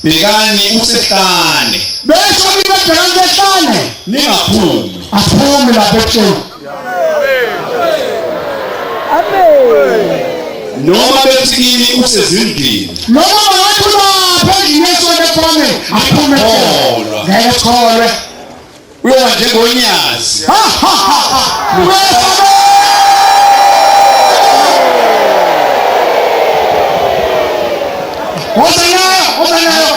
bhekani usehlane besho kibebhekani sehlane ningaphumi aphumi lapha ebuhleni noma bethi kini usezindlini noma bangathi lapha endlini yesonto ephambili aphume Kholwa. ngeke kholwe uyoba njengonyazi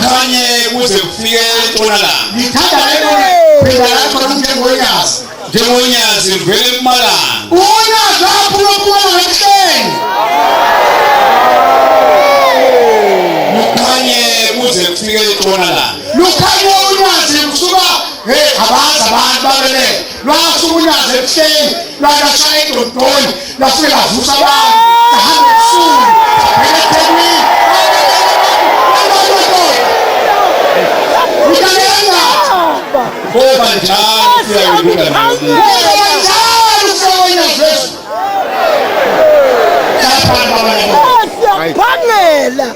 khanye kuze kufike entshonalanga ngithanda lento phela lapho njengonyazi njengonyazi livele eMpumalanga unyazi lapho uphuma ngebuhleni khanye kuze kufike entshonalanga lukhanye unyazi kusuka abantu babelele lwasuka unyazi ebuhleni lwashaya idodoni lwafike lavusa abantu lahambe ebusuku saphela eThekwini ngoba njalo kuyayibuka nayo Bangela.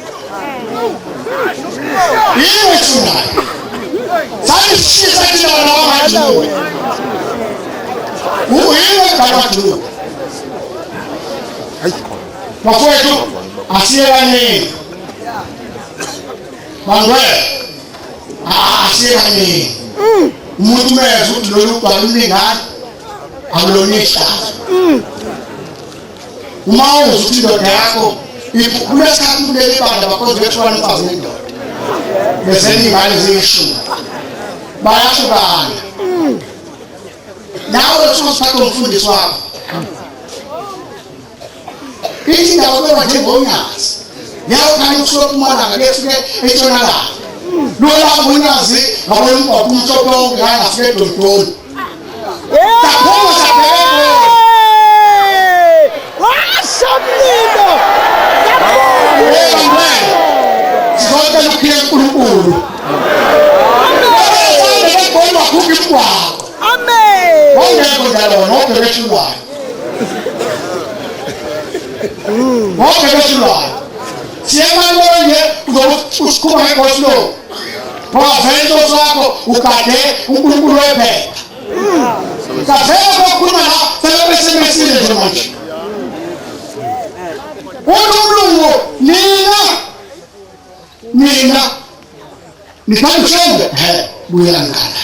Mafwetu asiyelani mangwe asiyelani umuntu meze uthi lolu balulingani akulonisa uma uzuthi indoda yakho kulesikhathi kuleli banda bakhonze bethwana umfazi nendoda bezeningane ziyishumi bayahlukana nawe usiphatha umfundisi wakho ithi ndawo beba njengonyazi yawo khanye kusuka eMpumalanga befike entshonalanga lolapho unyazi ngabona umbhobho umhlophe wonke ngafike edodoni saphuma sabheke Wasamlilo. sizotela ukuphila uNkulunkulu ngeke khuphi ibwako Amen. wongekho njalo nobhekeshulwayo wongekeshulwayo siyemalonye usikhuma ngenkosi lo wavela intosi wakho ugade uNkulunkulu wephepha kavela kokhuluma la sebebesemesile nje manje uNkulunkulu nina nithanda ushembe buyela ngala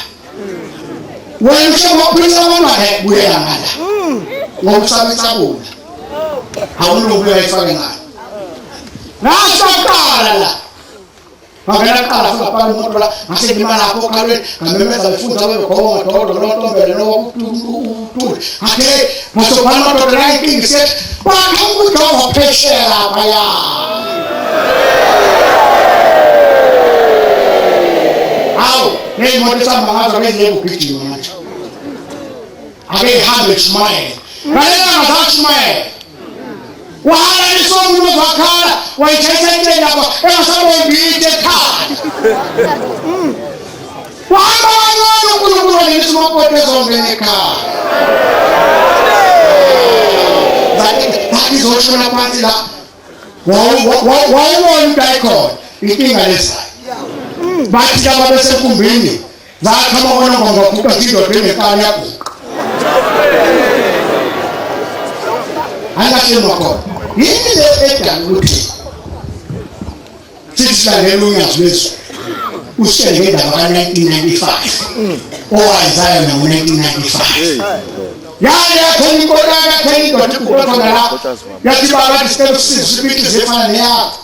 wena ushembe waphulisa abantwana buyela ngala ngokusabisabula awuNkulunkulu uyayifake ngayo nasaqala la ngakela qala ngaphala umuntu la ngasengima lapho khalweni ngamemeza befunda bekhoma dodo lontombele nokuthula ake masophala madoda la inkingi se bakho pheshela baya awu neyimoto samba ngazo ngezileko gijima manje ake ihambe Ishumayeli ngale ngazathi Ishumayeli Wala nisomuntu ozwakhala wayithethe lapha engasabongile ekhaya. Wahamba kancane uNkulunkulu walengisa umakoti ezongena ekhaya. Bathi zoshona phansi la. Wayibona uDaikon inkinga lesayo. Bathi laba besenkumbini zakhama bona ngokuba kidoda enekhala yabuka. Angasho makho. Yini le edala ukuthi sihlangene unyazo lwezu. Ushenge indaba ka-1995 owayizayo ngo-1995 yakhona inkolana yakhona indoda kukhona lapho yathi baba sicela usizo sibili zefana neyakho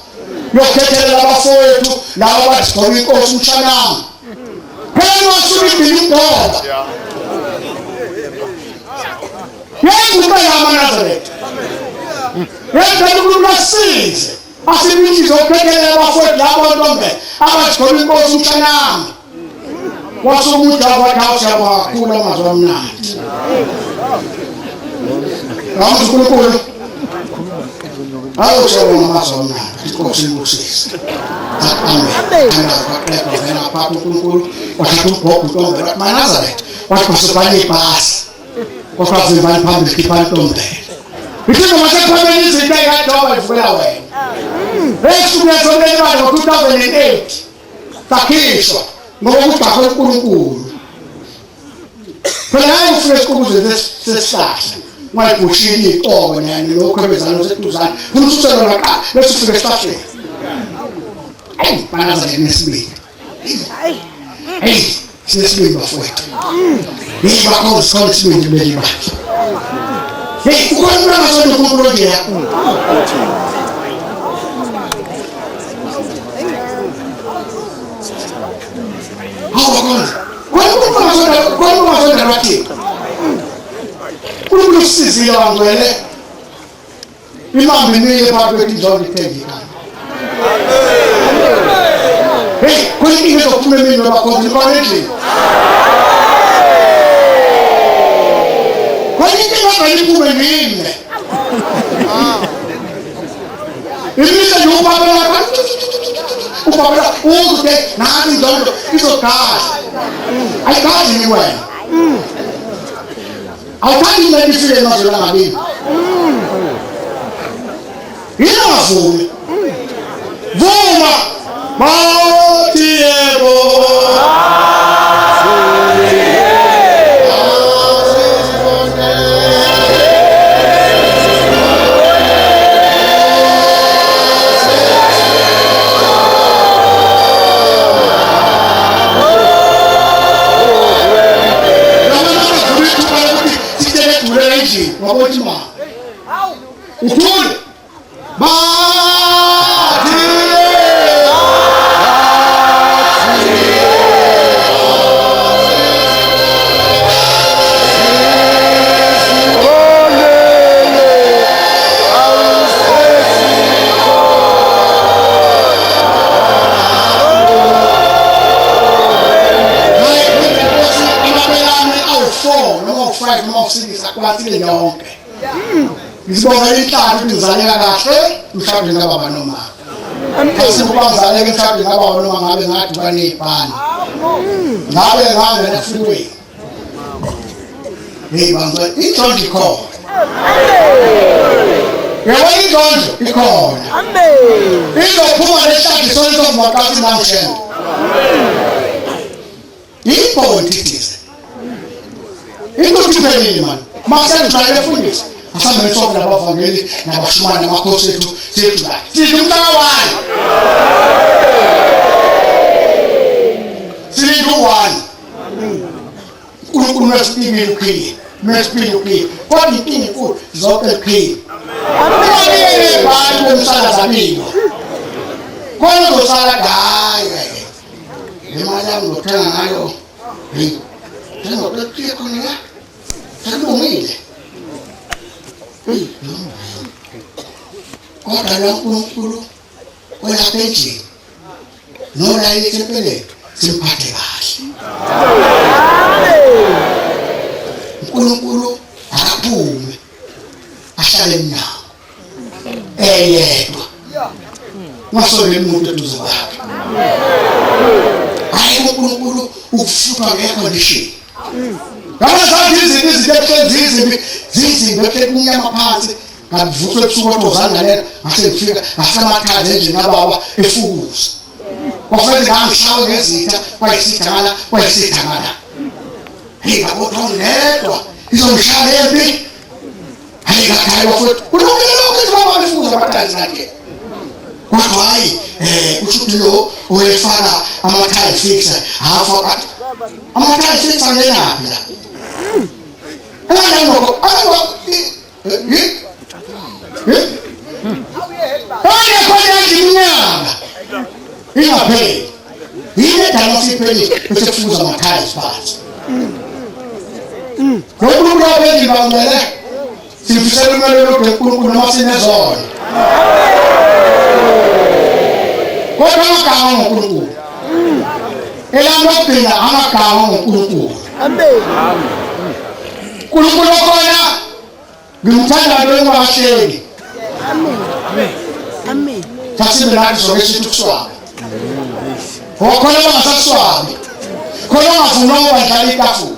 yokukhethelela abafowethu labo bathi gcoba inkosi umshanami phela wasubindile indoda yenza umpela amaNazaretha yenza uNkulunkulu asize asibinjize ukukhethelela abafowethu labo ntombe abathi gcoba inkosi umshanami wasumuthi abathi awusiyabakhula amazwi amnandi uNkulunkulu awusebona amazwi amnandi inkosi imusise amen angaqhubeka phakathi uNkulunkulu wathatha uBhobho intombi maNazaretha wathi kusukani ibhasi kodwa zivani phambili khipha intombi Because of the family is a job as well. Let's do that on 2008. Takisha, no Kuru. But I was first going to this stash. My pushing over and no covers and to that. Who's so like that? Let's do the stash. Hey, Panasa in this week. Hey, this week before it. These are all scholars in the middle. Hey, what was the good idea? How was it? What was the right? Who is the young lady? You might be near about the thing. Hey, couldn't you get up to me about the quality? Why did you not put my name? If it's a new Papa, oh, okay, nothing done. It's a car. I can't anyway. I can't let you see another one. You know, fool. Voma, Martiebo. Ngizibona inhlanhla ngizaleka kahle mhlawumbe ngaba noma. Asikuba ngizaleka mhlawumbe ngaba noma ngabe ngathi bane ibhani. Ngabe ngangena freeway. Hey bantu itonje khona. Yebo itonje ikhona. Amen. Izophuma lehlathi sonke makathi namhlanje. Ipolitics. Ingutiphelile man. Mase ngijayele fundisa. Asambe ngisho nabavangeli nabashumana namakhosi ethu sethu la. Sizumntawani. Siluwani. uNkulunkulu wesipili ukhili. Mesipili ukhili. Kodwa inkinga inkulu zonke ukhili. Amanye abantu umsakaza bini. Kodwa uzosala gaye. Imali yami ngothenga ngayo. Thenga ukuthi khona. Sakulungile. Kodwa lo uNkulunkulu welapha endlini nola yethempeleni simphathe kahle. uNkulunkulu akaphume ahlale nawo. asondele umuntu eduze kwakhe. Hayi uNkulunkulu ukufuthwa ngecondition. Ngabazathi izinto ezizimbi ekunyama phansi ngavuthwe ebusuku otozana lena ngase ngifika ngasemathaze nje ngababa efukuza. Kwafike ngishawe ngezitha kwayisithangala. Hey ngabotha ngedwa izongishaya empi. Hayi ngakhaya futhi kulungile lokho baba efukuza amathaze nakhe. Kodwa hayi uthi lo oyefaka ama-tire fixer hafa ama-tire fixer ngenaphi la. Ingapheli yile dala siphelile bese kufuza ama-tires phansi. Ngonkulunkulu wabeli bangele simfisela umelelo uNkulunkulu noma sinezona. Kodwa amagama ngoNkulunkulu. Elamogcina amagama ngoNkulunkulu. Amen. uNkulunkulu khona ngimthanda lo ngabasheli. Amen. Sasibe nathi zonke sithi kuswabi. Okhona bangasaswabi. Khona ngafuna ukudlala itafula.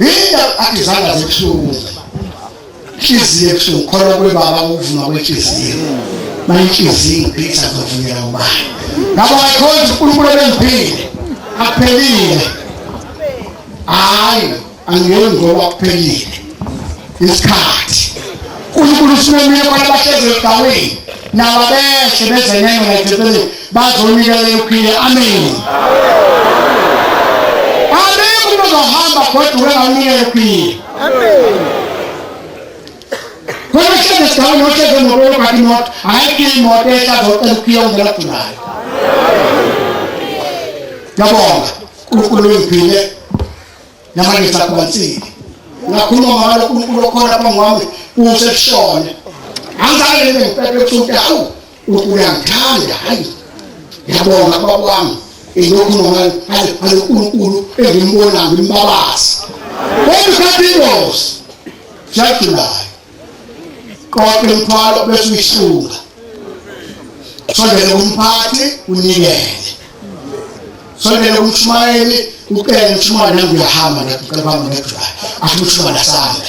Yinto akizanga zebuhlungu. Inhliziyo ebuhlungu khona kwebaba ukuvuma kwenhliziyo. Bayinhliziyo impitha zovunyela ubani. Ngabo ayikhonza uNkulunkulu bengiphile. Aphelile. Hayi angiyeni ngoba kuphelile. Isikhathi. uNkulunkulu usimemile kwabahlezi egaweni. Nababeshe bezeneno nethempeli bazonikela ukhile. Amen. Amen kuzohamba kodwa wenganikela ukhile. Amen. Kwena shede sigaweni noshede ngokolo kati moto. Ayikili moto esazocela ukhile ongela kunayo. Ngiyabonga uNkulunkulu wengiphile. Namanje sakubansini. Ngakhuluma ngalo uNkulunkulu okhona lapha ngwami useshone. Angizale ngempela ukuthi hawu uNkulunkulu uyangithanda hayi. Ngiyabonga baba wami. Lokhu ngomali hayi uNkulunkulu engimbona ngimbabaza. Kodwa Jaculayo. Kodwa imphalo bese uyihlunga. Sondele umphathi unikele. Sondele umshumayeli ukele umshumayeli ngiyahamba ngicabanga ngedrive. Akushumayela sami.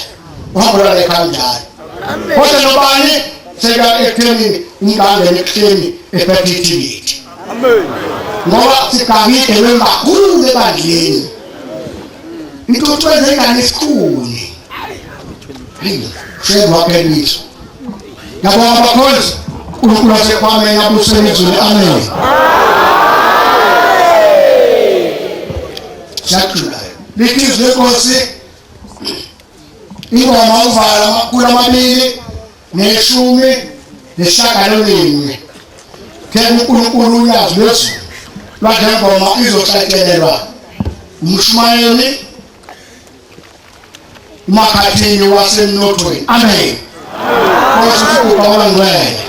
Uhamba la kanjani? Amen. Kodwa nobani seka ekutheni ingane ekutheni ephethithi. Amen. Ngoba sikangike wembakhulu ebandleni. Into twenze ingane esikhuni. Hayi, sheba pheliso. Yabo abakhonzi uNkulunkulu asekwame yabusemezweni. Amen. Jaculayo. Likhizwe Nkosi. Ingoma uvala amakhulu amabili neshumi neshagalolunye. Kepha uNkulunkulu uyazi lethu. Lwakhe ngoma izohlatshelelwa umshumayeli uMakhathini wasemnothweni. Amen. Nkosi uBaba ngcwele.